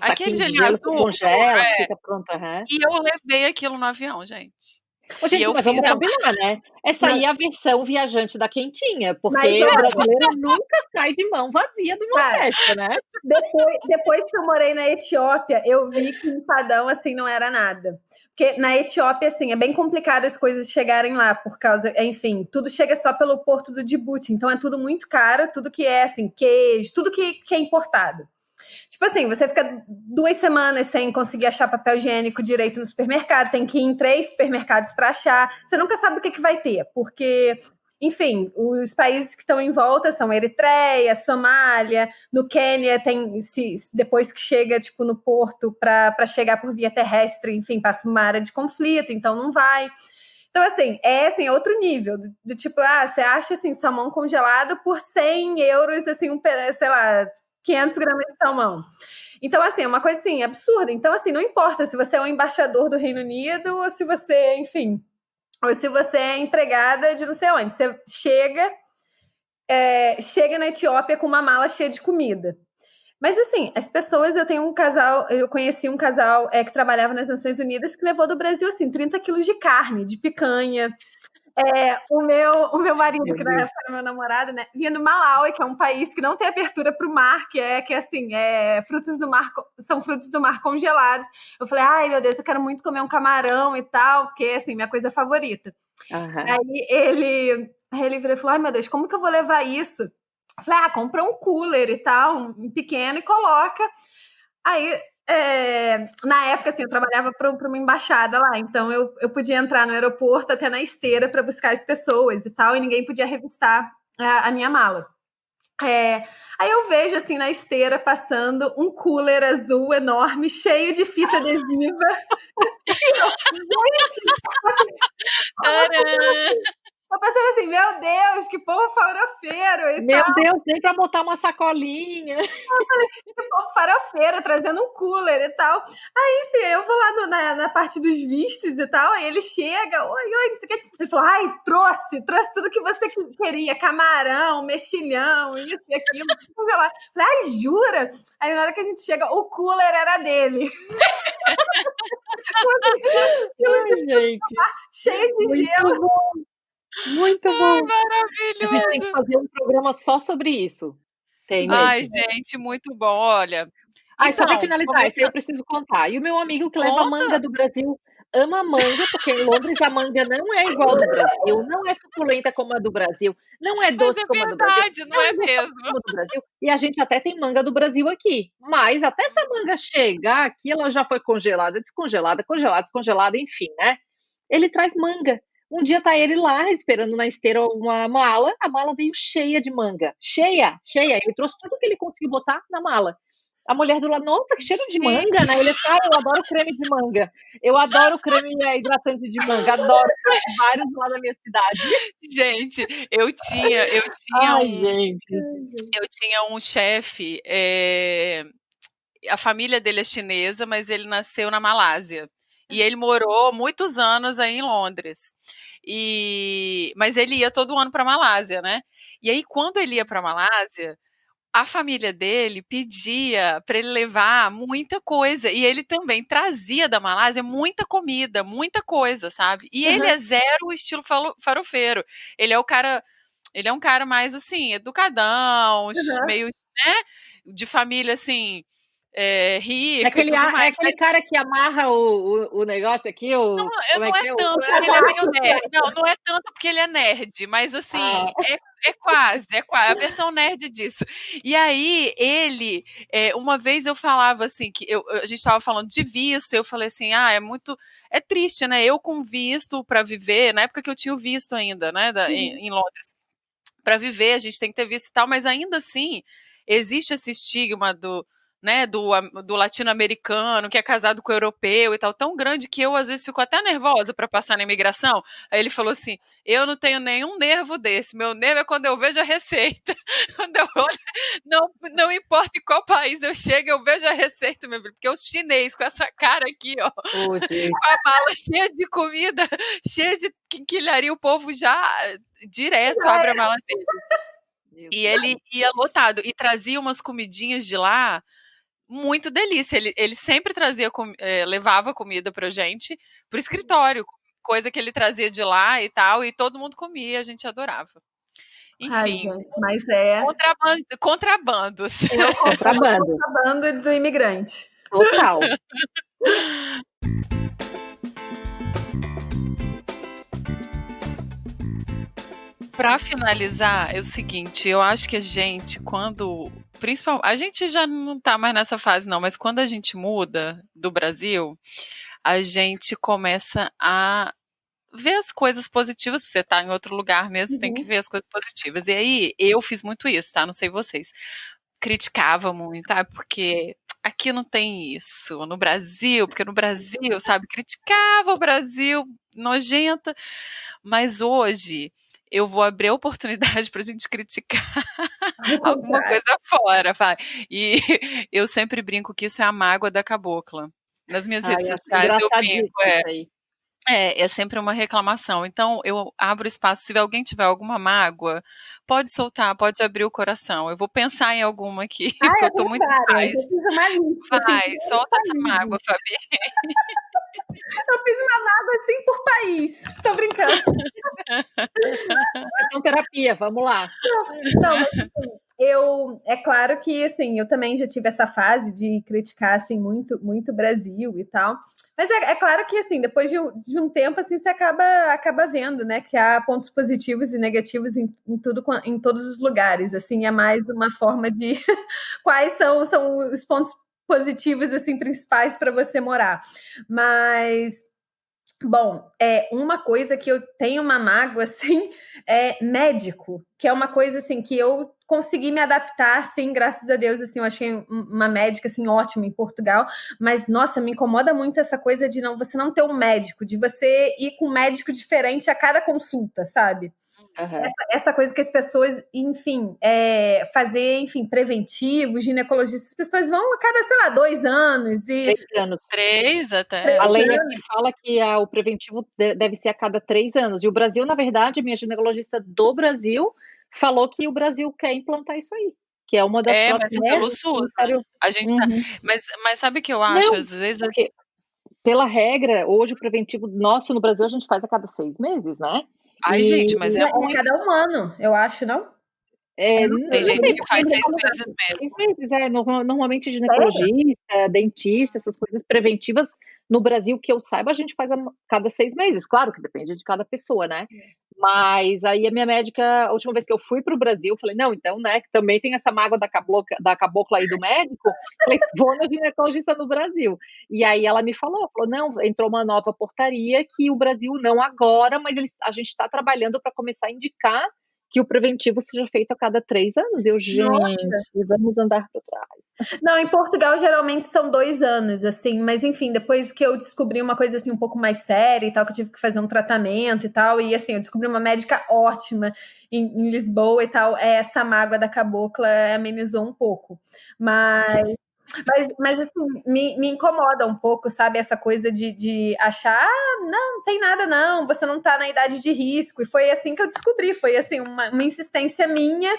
aquele gelinho azul. Congela, fica pronto. E eu levei aquilo no avião, gente. Gente, mas vamos combinar, né? Essa aí é a versão viajante da quentinha, porque o brasileiro nunca sai de mão vazia de uma festa, né? Depois que eu morei na Etiópia, eu vi que empadão, assim, não era nada. Porque na Etiópia, assim, é bem complicado as coisas chegarem lá, por causa, enfim, tudo chega só pelo porto do Djibouti, então é tudo muito caro, tudo que é, assim, queijo, tudo que é importado. Tipo assim, você fica 2 semanas sem conseguir achar papel higiênico direito no supermercado, tem que ir em 3 supermercados para achar, você nunca sabe o que vai ter, porque, enfim, os países que estão em volta são Eritreia, Somália, no Quênia tem, depois que chega, tipo, no porto para chegar por via terrestre, enfim, passa por uma área de conflito, então não vai. Então, assim, é outro nível, do tipo, você acha, assim, salmão congelado por 100 euros, assim, sei lá, 500 gramas de salmão. Então, assim, é uma coisa, assim, absurda. Então, assim, não importa se você é um embaixador do Reino Unido ou se você, enfim, ou se você é empregada de não sei onde. Você chega na Etiópia com uma mala cheia de comida. Mas, assim, as pessoas, eu conheci um casal que trabalhava nas Nações Unidas que levou do Brasil, assim, 30 quilos de carne, de picanha. O meu marido, que na época era meu namorado, né, vinha do Malawi, que é um país que não tem abertura para o mar, que assim, frutos do mar, são frutos do mar congelados. Eu falei, ai meu Deus, eu quero muito comer um camarão e tal, porque assim, minha coisa favorita. Aí ele virou e falou, ai meu Deus, como que eu vou levar isso? Eu falei, compra um cooler e tal, um pequeno, e coloca. Aí na época, assim, eu trabalhava para uma embaixada lá, então eu podia entrar no aeroporto até na esteira para buscar as pessoas e tal, e ninguém podia revistar a minha mala. Aí eu vejo, assim, na esteira passando um cooler azul enorme, cheio de fita adesiva. Eu pensando assim, meu Deus, que povo farofeiro e Meu tal. Deus, nem pra botar uma sacolinha. Que povo farofeiro, trazendo um cooler e tal. Aí, enfim, eu vou lá na parte dos vistos e tal, aí ele chega, oi, não sei o quê. Ele falou, ai, trouxe tudo que você queria, camarão, mexilhão, isso e aquilo. Falei, ai, jura? Aí na hora que a gente chega, o cooler era dele. Ai, gente. Cheio de gelo. Muito bom. Muito bom. A gente tem que Maravilhoso. fazer um programa só sobre isso. Tem Ai, mesmo. gente, muito bom. Olha, Ai, só pra então, finalizar, esse aí eu preciso contar. E o meu amigo que leva conta. manga do Brasil ama manga, porque em Londres a manga não é igual a do Brasil, não é suculenta como a do Brasil, não é Mas doce é como a do Brasil, verdade, não não é é gostosa mesmo? como a do Brasil. E a gente até tem manga do Brasil aqui, mas até essa manga chegar aqui, ela já foi congelada, descongelada, congelada, descongelada, enfim, né? Ele traz manga. Um dia tá ele lá esperando na esteira uma mala, a mala veio cheia de manga, cheia. Ele trouxe tudo que ele conseguiu botar na mala. A mulher do lado, nossa, que cheiro de manga, né? Ele fala, eu adoro creme de manga. Eu adoro creme hidratante de manga, adoro. Tem vários lá na minha cidade. Gente, eu tinha Ai, gente. eu tinha um chefe, a família dele é chinesa, mas ele nasceu na Malásia. E ele morou muitos anos aí em Londres. Mas ele ia todo ano para Malásia, né? E aí, quando ele ia para Malásia, a família dele pedia para ele levar muita coisa. E ele também trazia da Malásia muita comida, muita coisa, sabe? E ele é zero estilo farofeiro. Ele é um cara mais assim, educadão, meio, né? De família assim, rica e tudo É mais. aquele cara que amarra o negócio aqui, como é Não que é é? tanto, porque ele é meio nerd. Não é tanto porque ele é nerd, mas assim, é quase a versão nerd disso. E aí, ele, uma vez eu falava assim, que a gente estava falando de visto, eu falei assim, é triste, né? Eu com visto para viver, na época que eu tinha o visto ainda, né, em Londres, para viver a gente tem que ter visto e tal, mas ainda assim, existe esse estigma do latino-americano, que é casado com o europeu e tal, tão grande que eu às vezes fico até nervosa para passar na imigração. Aí ele falou assim, eu não tenho nenhum nervo desse, meu nervo é quando eu vejo a receita. Quando eu olho, não importa em qual país eu chego, eu vejo a receita, meu filho, porque os chinês com essa cara aqui, ó, com a mala cheia de comida, cheia de quinquilharia, o povo já direto abre a mala dele. E ele ia lotado e trazia umas comidinhas de lá, muito delícia. Ele sempre trazia, levava comida pra gente pro escritório, coisa que ele trazia de lá e tal, e todo mundo comia, a gente adorava. Enfim, gente, mas contrabandos. Contrabando do imigrante. total. Para finalizar, é o seguinte, eu acho que a gente, a gente já não tá mais nessa fase não, mas quando a gente muda do Brasil, a gente começa a ver as coisas positivas, você tá em outro lugar mesmo, você tem que ver as coisas positivas. E aí, eu fiz muito isso, tá? Não sei vocês. Criticava muito, tá? Porque aqui não tem isso, no Brasil, porque no Brasil, sabe, criticava o Brasil, nojenta, mas hoje eu vou abrir a oportunidade pra gente criticar alguma coisa fora, vai. E eu sempre brinco que isso é a mágoa da cabocla. Nas minhas redes sociais eu brinco, é sempre uma reclamação. Então, eu abro espaço. Se alguém tiver alguma mágoa, pode soltar, pode abrir o coração. Eu vou pensar em alguma aqui, porque eu tô muito em paz. Vai, solta essa mágoa, Fabi. Eu fiz uma mágoa assim por país. Tô brincando. Sessão terapia, vamos lá. Não, mas assim, é claro que assim, eu também já tive essa fase de criticar assim, muito, muito Brasil e tal. Mas é claro que assim, depois de um tempo assim, você acaba vendo, né, que há pontos positivos e negativos em todos os lugares. Assim, é mais uma forma de quais são os pontos positivos assim principais para você morar. Mas bom, uma coisa que eu tenho uma mágoa, assim, é médico, que é uma coisa, assim, que eu consegui me adaptar, sim, graças a Deus, assim, eu achei uma médica, assim, ótima em Portugal, mas, nossa, me incomoda muito essa coisa de você não ter um médico, de você ir com um médico diferente a cada consulta, sabe? Aham. Essa coisa que as pessoas, enfim, fazer, enfim, preventivo, ginecologistas, as pessoas vão a cada, sei lá, 2 anos e 3 anos. 3 até. A lei aqui fala que o preventivo deve ser a cada 3 anos. E o Brasil, na verdade, a minha ginecologista do Brasil falou que o Brasil quer implantar isso aí, que é uma das Mas próximas pelo coisas que o SUS, né? Ministério. A gente tá. Uhum. Mas sabe o que eu acho? Não, Às vezes. porque pela regra, hoje o preventivo nosso no Brasil a gente faz a cada 6 meses, né? Ai, E gente, mas é muito. cada 1 ano, eu acho, não? não Tem gente sei, que faz porque 6 meses mesmo. 6 meses, normalmente ginecologista, dentista, essas coisas preventivas, no Brasil, que eu saiba, a gente faz a cada 6 meses. Claro que depende de cada pessoa, né? Mas aí a minha médica, a última vez que eu fui para o Brasil, eu falei, não, então, né, que também tem essa mágoa da cabocla aí do médico, falei, vou na ginecologista no Brasil. E aí ela me falou, não, entrou uma nova portaria que o Brasil, não agora, mas a gente está trabalhando para começar a indicar que o preventivo seja feito a cada 3 anos. Eu, gente, vamos andar para trás. Não, em Portugal geralmente são 2 anos, assim, mas enfim, depois que eu descobri uma coisa assim um pouco mais séria e tal, que eu tive que fazer um tratamento e tal, e assim, eu descobri uma médica ótima em Lisboa e tal, essa mágoa da cabocla amenizou um pouco, mas assim, me incomoda um pouco, sabe, essa coisa de achar, não tem nada não, você não tá na idade de risco, e foi assim que eu descobri, foi assim, uma insistência minha,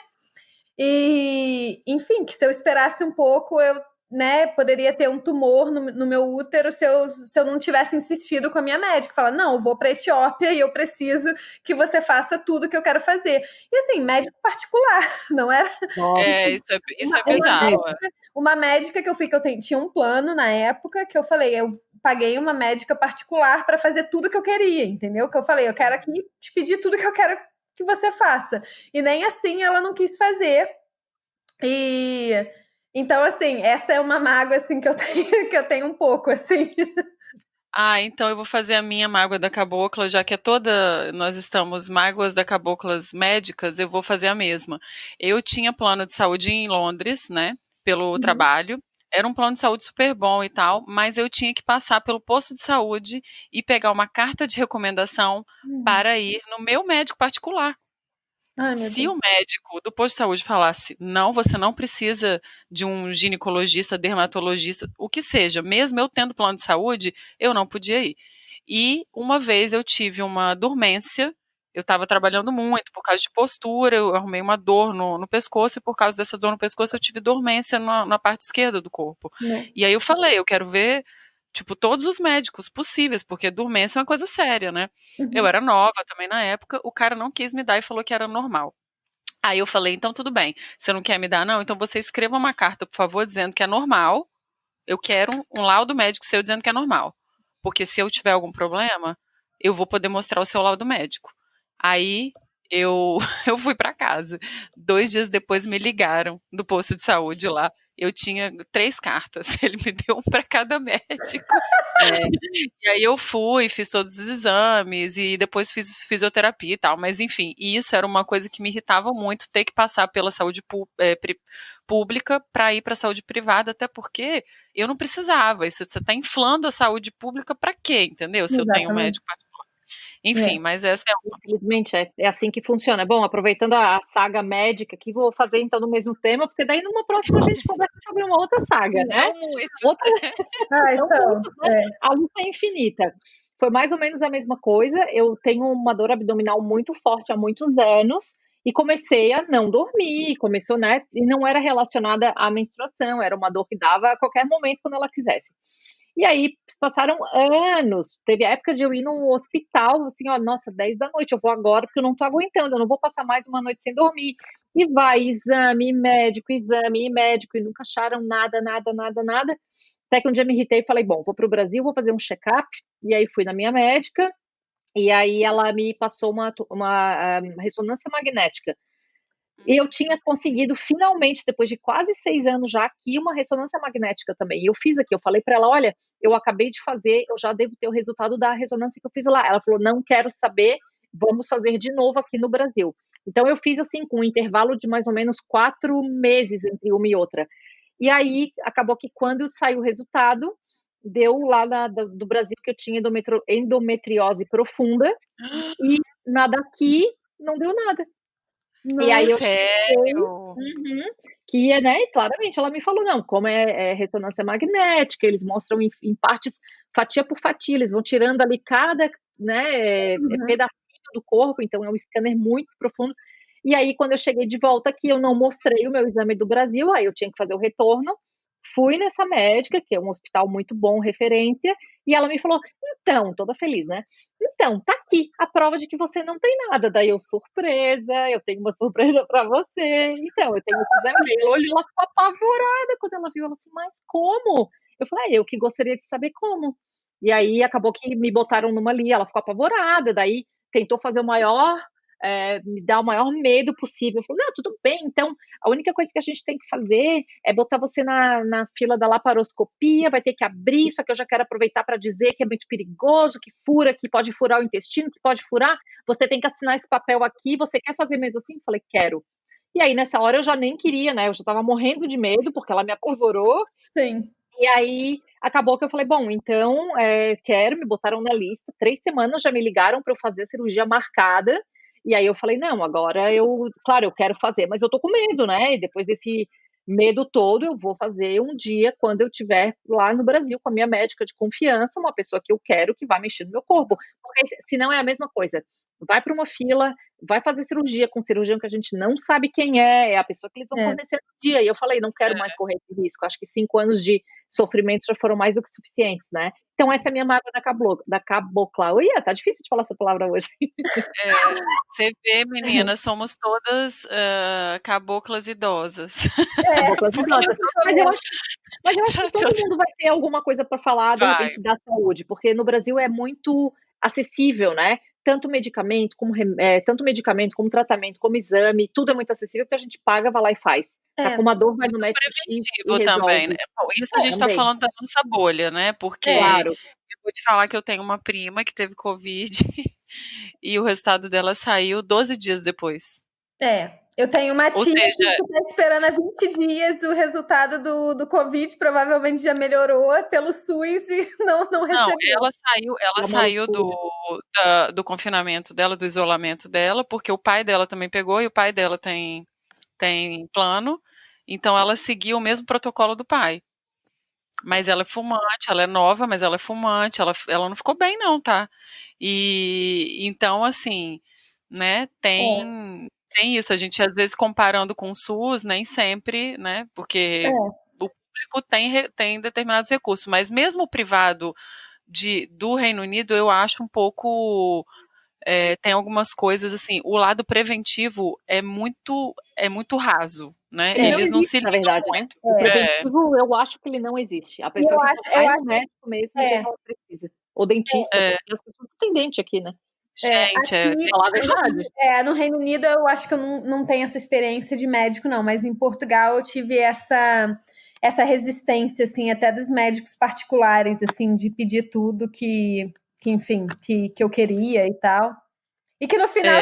e enfim, que se eu esperasse um pouco, eu, né, poderia ter um tumor no meu útero se eu não tivesse insistido com a minha médica, falar, não, eu vou pra Etiópia e eu preciso que você faça tudo que eu quero fazer. E assim, médico particular, não era? Isso é bizarro. Uma médica que eu fui, que eu tinha um plano na época, que eu falei, eu paguei uma médica particular para fazer tudo que eu queria, entendeu? Que eu falei, eu quero aqui te pedir tudo que eu quero que você faça. E nem assim ela não quis fazer. E então, assim, essa é uma mágoa assim que eu tenho um pouco, assim. Então eu vou fazer a minha mágoa da cabocla, já que nós estamos mágoas da caboclas médicas, eu vou fazer a mesma. Eu tinha plano de saúde em Londres, né, pelo trabalho, era um plano de saúde super bom e tal, mas eu tinha que passar pelo posto de saúde e pegar uma carta de recomendação para ir no meu médico particular. Se o médico do posto de saúde falasse, não, você não precisa de um ginecologista, dermatologista, o que seja, mesmo eu tendo plano de saúde, eu não podia ir. E uma vez eu tive uma dormência, eu estava trabalhando muito por causa de postura, eu arrumei uma dor no pescoço, e por causa dessa dor no pescoço eu tive dormência na parte esquerda do corpo. E aí eu falei, eu quero ver tipo, todos os médicos possíveis, porque dormência é uma coisa séria, né? Eu era nova também na época, o cara não quis me dar e falou que era normal. Aí eu falei, então tudo bem, você não quer me dar não? Então você escreva uma carta, por favor, dizendo que é normal, eu quero um laudo médico seu dizendo que é normal, porque se eu tiver algum problema, eu vou poder mostrar o seu laudo médico. Aí eu fui pra casa. 2 dias depois me ligaram do posto de saúde lá. Eu tinha 3 cartas, ele me deu um para cada médico. E aí eu fui, fiz todos os exames e depois fiz fisioterapia e tal, mas enfim, isso era uma coisa que me irritava muito, ter que passar pela saúde pública para ir para a saúde privada, até porque eu não precisava, isso você está inflando a saúde pública para quê, entendeu? Se eu tenho um médico particular. Enfim, mas essa é uma. Infelizmente, é assim que funciona. Bom, aproveitando a saga médica aqui, vou fazer então no mesmo tema, porque daí numa próxima a gente conversa sobre uma outra saga, né? Não muito. A lista é infinita. Foi mais ou menos a mesma coisa. Eu tenho uma dor abdominal muito forte há muitos anos e comecei a não dormir, começou, né? E não era relacionada à menstruação, era uma dor que dava a qualquer momento quando ela quisesse. E aí, passaram anos, teve a época de eu ir no hospital, assim, ó, nossa, 10 da noite, eu vou agora porque eu não tô aguentando, eu não vou passar mais uma noite sem dormir. E vai, exame médico, e nunca acharam nada. Até que um dia me irritei e falei, bom, vou pro Brasil, vou fazer um check-up, e aí fui na minha médica, e aí ela me passou uma ressonância magnética. E eu tinha conseguido finalmente, depois de quase 6 anos já aqui, uma ressonância magnética também. E eu fiz aqui, eu falei para ela, olha, eu acabei de fazer, eu já devo ter o resultado da ressonância que eu fiz lá. Ela falou, não quero saber, vamos fazer de novo aqui no Brasil. Então eu fiz assim, com um intervalo de mais ou menos 4 meses entre uma e outra. E aí, acabou que quando saiu o resultado, deu lá do Brasil que eu tinha endometriose profunda, e nada aqui, não deu nada. E aí eu cheguei, Sério? que é, né, claramente ela me falou, não, como é ressonância magnética, eles mostram em partes, fatia por fatia, eles vão tirando ali cada, né, pedacinho do corpo, então é um scanner muito profundo. E aí, quando eu cheguei de volta aqui, eu não mostrei o meu exame do Brasil, aí eu tinha que fazer o retorno, fui nessa médica, que é um hospital muito bom, referência, e ela me falou, então, toda feliz, né? Então, tá aqui a prova de que você não tem nada. Daí eu, surpresa, eu tenho uma surpresa pra você. Então, eu tenho esse exame. Ela olhou, ela ficou apavorada quando ela viu. Ela assim, mas como? Eu falei, eu que gostaria de saber como. E aí, acabou que me botaram numa ali, ela ficou apavorada, daí tentou fazer o maior, me dar o maior medo possível. Eu falei, não, tudo bem, então, a única coisa que a gente tem que fazer é botar você na fila da laparoscopia, vai ter que abrir, só que eu já quero aproveitar para dizer que é muito perigoso, que fura, que pode furar o intestino, que pode furar, você tem que assinar esse papel aqui, você quer fazer mesmo assim? Eu falei, quero. E aí, nessa hora, eu já nem queria, né, eu já estava morrendo de medo, porque ela me apavorou. Sim. E aí, acabou que eu falei, bom, então, quero, me botaram na lista, 3 semanas já me ligaram para eu fazer a cirurgia marcada, e aí eu falei, não, agora claro, eu quero fazer, mas eu tô com medo, né, e depois desse medo todo, eu vou fazer um dia quando eu estiver lá no Brasil com a minha médica de confiança, uma pessoa que eu quero que vai mexer no meu corpo, porque senão é a mesma coisa, vai para uma fila, vai fazer cirurgia com um cirurgião que a gente não sabe quem é a pessoa que eles vão fornecer no dia, e eu falei, não quero mais correr esse risco, acho que 5 anos de sofrimento já foram mais do que suficientes, né? Então essa é a minha mágoa da cabocla. Ui, tá difícil de falar essa palavra hoje. Você vê, meninas, somos todas caboclas idosas. Caboclas idosas. Mas eu acho que todo mundo vai ter alguma coisa para falar, de repente, da saúde, porque no Brasil é muito acessível, né? Tanto medicamento como tratamento, como exame, tudo é muito acessível, porque a gente paga, vai lá e faz. Tá com uma dor, vai no médico X e resolve. Também, né? Bom, isso a gente tá falando da nossa bolha, né? Porque eu vou te falar que eu tenho uma prima que teve Covid e o resultado dela saiu 12 dias depois. Eu tenho uma tia que tá esperando há 20 dias o resultado do Covid, provavelmente já melhorou pelo SUS e não recebeu. Não, ela saiu do confinamento dela, do isolamento dela, porque o pai dela também pegou e o pai dela tem plano, então ela seguiu o mesmo protocolo do pai. Mas ela é fumante, ela é nova, mas ela é fumante, ela não ficou bem não, tá? E então, assim, né, tem isso, a gente às vezes comparando com o SUS, nem sempre, né, porque o público tem determinados recursos, mas mesmo o privado do Reino Unido, eu acho um pouco... tem algumas coisas assim, o lado preventivo é muito raso, né? Eles não se ligam muito. O preventivo, eu acho que ele não existe. A pessoa que só vai no médico mesmo o dia que ela precisa. Ou dentista, porque as pessoas não têm dente aqui, né? Gente, falar a verdade. No Reino Unido eu acho que eu não tenho essa experiência de médico, não, mas em Portugal eu tive essa resistência, assim, até dos médicos particulares, assim, de pedir tudo que enfim, que eu queria e tal. E que no final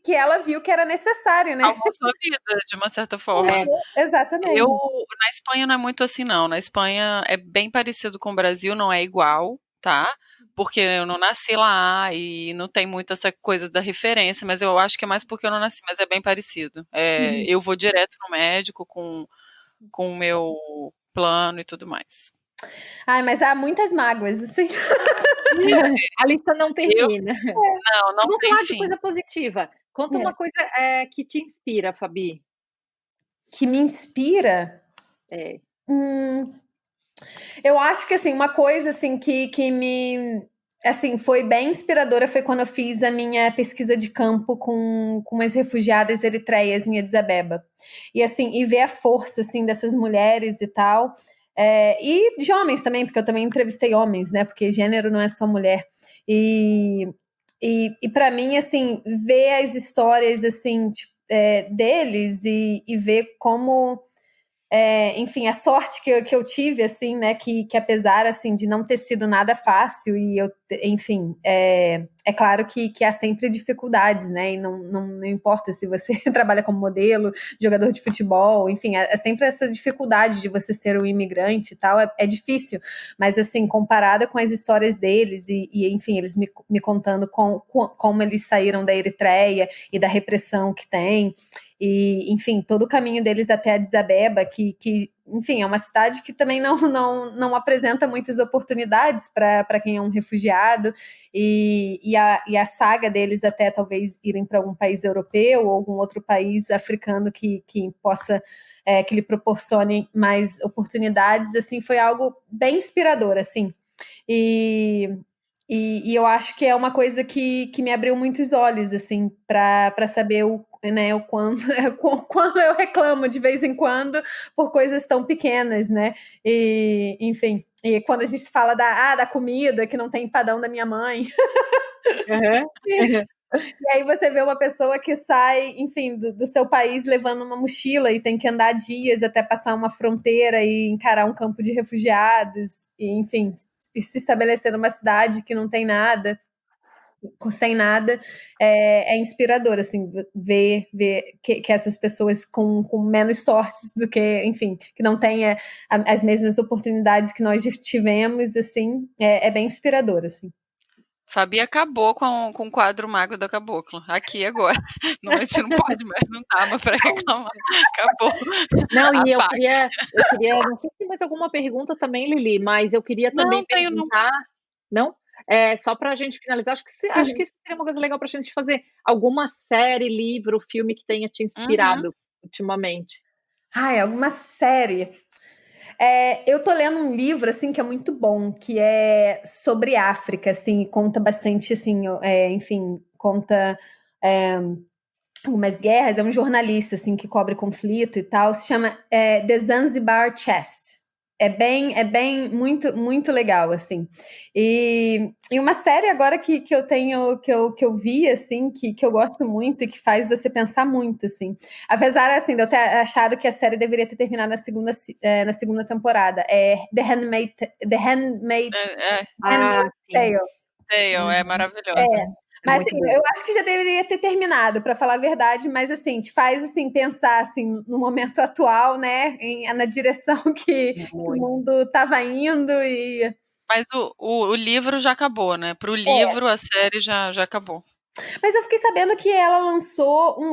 que ela viu que era necessário, né? Salvou sua vida, de uma certa forma. Exatamente. Na Espanha não é muito assim, não. Na Espanha é bem parecido com o Brasil, não é igual, tá? Porque eu não nasci lá e não tem muito essa coisa da referência, mas eu acho que é mais porque eu não nasci, mas é bem parecido. Eu vou direto no médico com o meu plano e tudo mais. Ai, mas há muitas mágoas, assim. A lista não termina. Não Vamos tem falar fim. de coisa positiva. Conta uma coisa que te inspira, Fabi. Que me inspira? Eu acho que, assim, uma coisa, assim, que me... Assim, foi bem inspiradora foi quando eu fiz a minha pesquisa de campo com umas refugiadas eritreias em Addis Abeba. E, assim, e ver a força, assim, dessas mulheres e tal... e de homens também, porque eu também entrevistei homens, né? Porque gênero não é só mulher. E para mim, assim, ver as histórias, assim, deles e ver como enfim, a sorte que eu tive, assim, né, que apesar, assim, de não ter sido nada fácil, e enfim, é claro que há sempre dificuldades, né, e não importa se você trabalha como modelo, jogador de futebol, enfim, é sempre essa dificuldade de você ser um imigrante e tal, é difícil, mas, assim, comparada com as histórias deles, e enfim, eles me contando como eles saíram da Eritreia e da repressão que tem, e, enfim, todo o caminho deles até Addis Abeba, que enfim, é uma cidade que também não apresenta muitas oportunidades para quem é um refugiado, e a saga deles até talvez irem para algum país europeu ou algum outro país africano que possa, que lhe proporcione mais oportunidades, assim, foi algo bem inspirador, assim, e eu acho que é uma coisa que me abriu muitos olhos, assim, para saber né, o quando eu reclamo de vez em quando por coisas tão pequenas, né? E, enfim, e quando a gente fala da comida, que não tem empadão da minha mãe. Uhum. E aí você vê uma pessoa que sai, enfim, do seu país levando uma mochila e tem que andar dias até passar uma fronteira e encarar um campo de refugiados, e, enfim, e se estabelecer numa cidade que não tem nada, sem nada, é inspirador, assim, ver que essas pessoas com menos sortes do que, enfim, que não têm as mesmas oportunidades que nós tivemos, assim, é bem inspirador, assim. Fabi acabou com o quadro Mago da Cabocla. Aqui agora. Não, a gente não pode mais, não dava para reclamar. Acabou. Não, e eu queria, não sei se tem mais alguma pergunta também, Lili, mas eu queria também perguntar. Não? Só para a gente finalizar, acho que isso seria uma coisa legal para a gente fazer. Alguma série, livro, filme que tenha te inspirado ultimamente? Alguma série. Eu tô lendo um livro, assim, que é muito bom, que é sobre África, assim, conta bastante, assim, enfim, conta algumas guerras, é um jornalista, assim, que cobre conflito e tal, se chama The Zanzibar Chest. É bem, muito, muito legal, assim. E uma série agora que eu tenho, que eu vi, assim, que eu gosto muito e que faz você pensar muito, assim. Apesar, assim, de eu ter achado que a série deveria ter terminado na segunda temporada. The Handmaid's Tale. É maravilhosa. Mas assim, eu acho que já deveria ter terminado, para falar a verdade, mas assim, te faz assim, pensar assim, no momento atual, né, na direção que o mundo estava indo. Mas o livro já acabou, né? Pro livro, a série já acabou. Mas eu fiquei sabendo que ela lançou um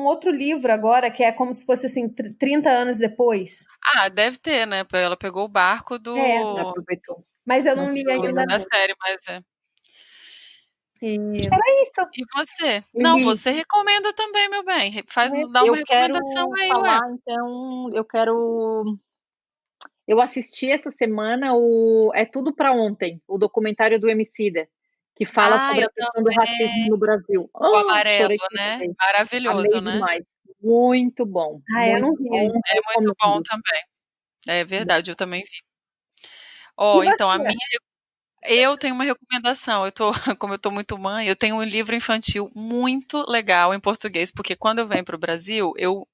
outro livro agora, que é como se fosse assim, 30 anos depois. Deve ter, né? Ela pegou o barco do... aproveitou. Mas eu não li ainda. Da série, mas Era isso. E você? Não, você recomenda também, meu bem. Dá uma recomendação aí, falar, então, eu assisti essa semana o É Tudo Pra Ontem, o documentário do Emicida, que fala sobre a questão do racismo no Brasil. O Amarelo, né? Maravilhoso, né? Demais. Muito bom. Eu não vi. É muito bom também. É verdade, eu também vi. Então, eu tenho uma recomendação. Como eu tô muito mãe, eu tenho um livro infantil muito legal em português, porque quando eu venho para o Brasil, eu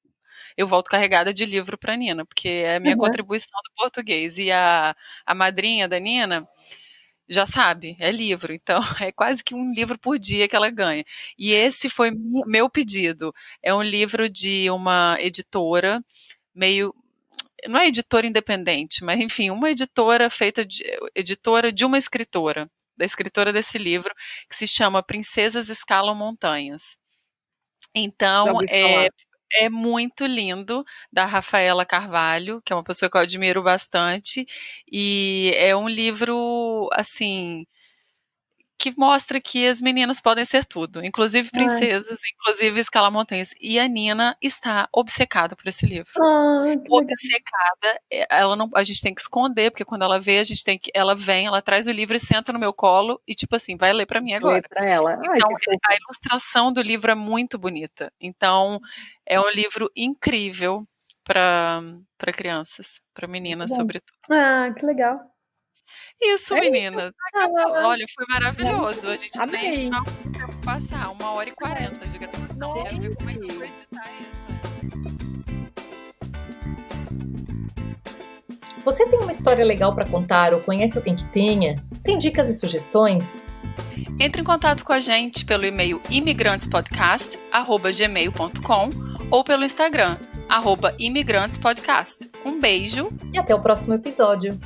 volto carregada de livro para Nina, porque é a minha contribuição do português. E a madrinha da Nina já sabe, é livro, então é quase que um livro por dia que ela ganha. E esse foi meu pedido. É um livro de uma editora meio... Não é editora independente, mas enfim, uma editora editora de uma escritora, da escritora desse livro, que se chama Princesas Escalam Montanhas. Então, é muito lindo, da Rafaela Carvalho, que é uma pessoa que eu admiro bastante, e é um livro, assim, que mostra que as meninas podem ser tudo, inclusive princesas, inclusive escalar montanhas. E a Nina está obcecada por esse livro. Obcecada. A gente tem que esconder, porque quando ela vê, ela vem, ela traz o livro e senta no meu colo e tipo assim, vai ler para mim agora. Pra ela. Então, a ilustração do livro é muito bonita. Então, é um livro incrível para crianças, para meninas, sobretudo. Que legal. Isso, meninas. Olha, foi maravilhoso. A gente nem dá um tempo passar, 1h40 de gravação. Quero ver como é que eu vou editar isso. Você tem uma história legal para contar ou conhece alguém que tenha? Tem dicas e sugestões? Entre em contato com a gente pelo e-mail imigrantespodcast@gmail.com ou pelo Instagram, @imigrantespodcast. Um beijo E até o próximo episódio.